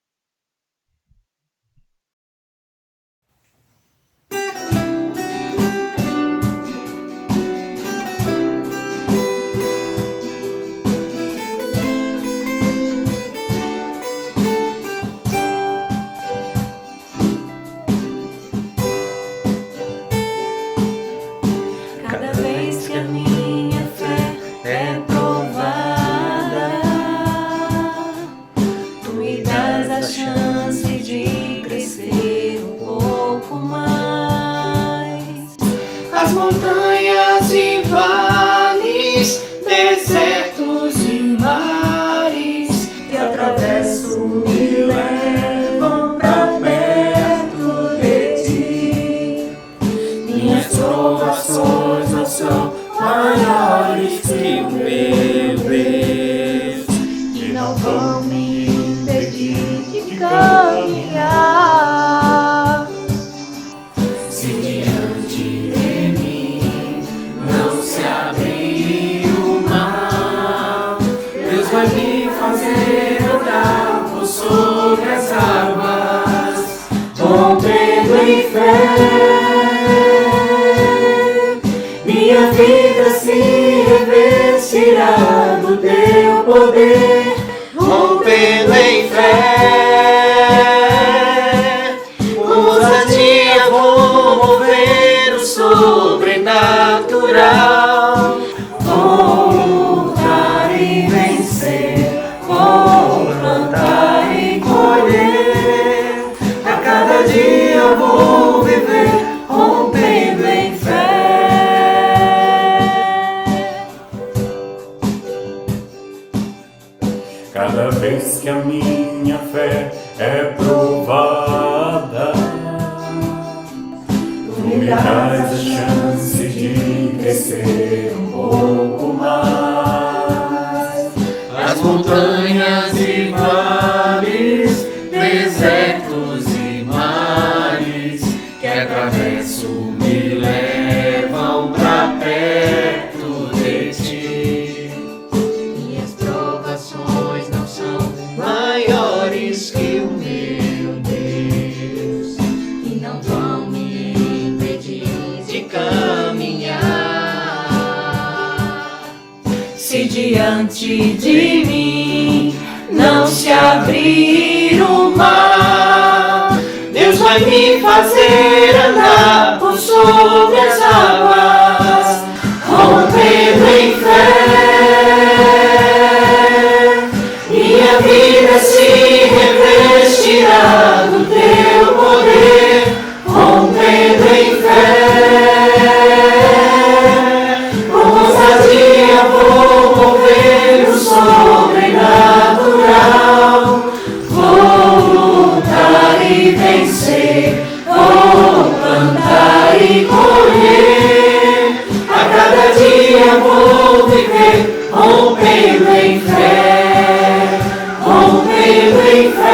Cada vez que a minha fé é provada, Tu me das rompendo em fé. Minha vida se revestirá do teu poder, rompendo em fé. Ousadia vou mover o sobrenatural, vou lutar e vencer, vou plantar e colher. A cada dia vou viver rompendo em fé.
Cada vez que a minha fé é provada, tu me dás a chance de crescer um pouco mais.
As montanhas e vales, desertos e mares que atravesso me levam pra perto de ti. Minhas provações não são maiores que o meu Deus e não vão me impedir de caminhar. Se diante de mim não se abrir o mar, Deus vai me fazer andar por sobre as águas, rompendo em fé. Minha vida se revestirá do teu poder, rompendo em fé. Com ousadia vou mover o sobrenatural, vou lutar e vencer, vou plantar e colher. A cada dia vou viver rompendo em fé, rompendo em fé.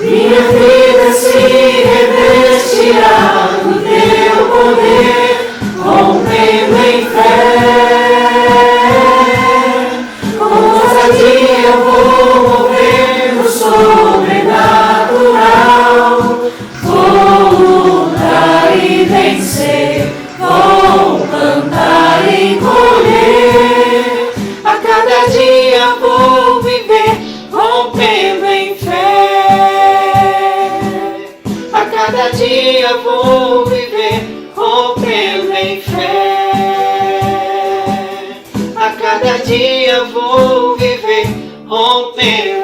Minha vida se revestirá do teu poder, rompendo em fé. Com ousadia vou mover o sobrenatural, vou lutar e vencer, vou plantar e colher. A cada dia vou viver rompendo em fé. A cada dia vou viver rompendo em fé. A cada dia vou viver rompendo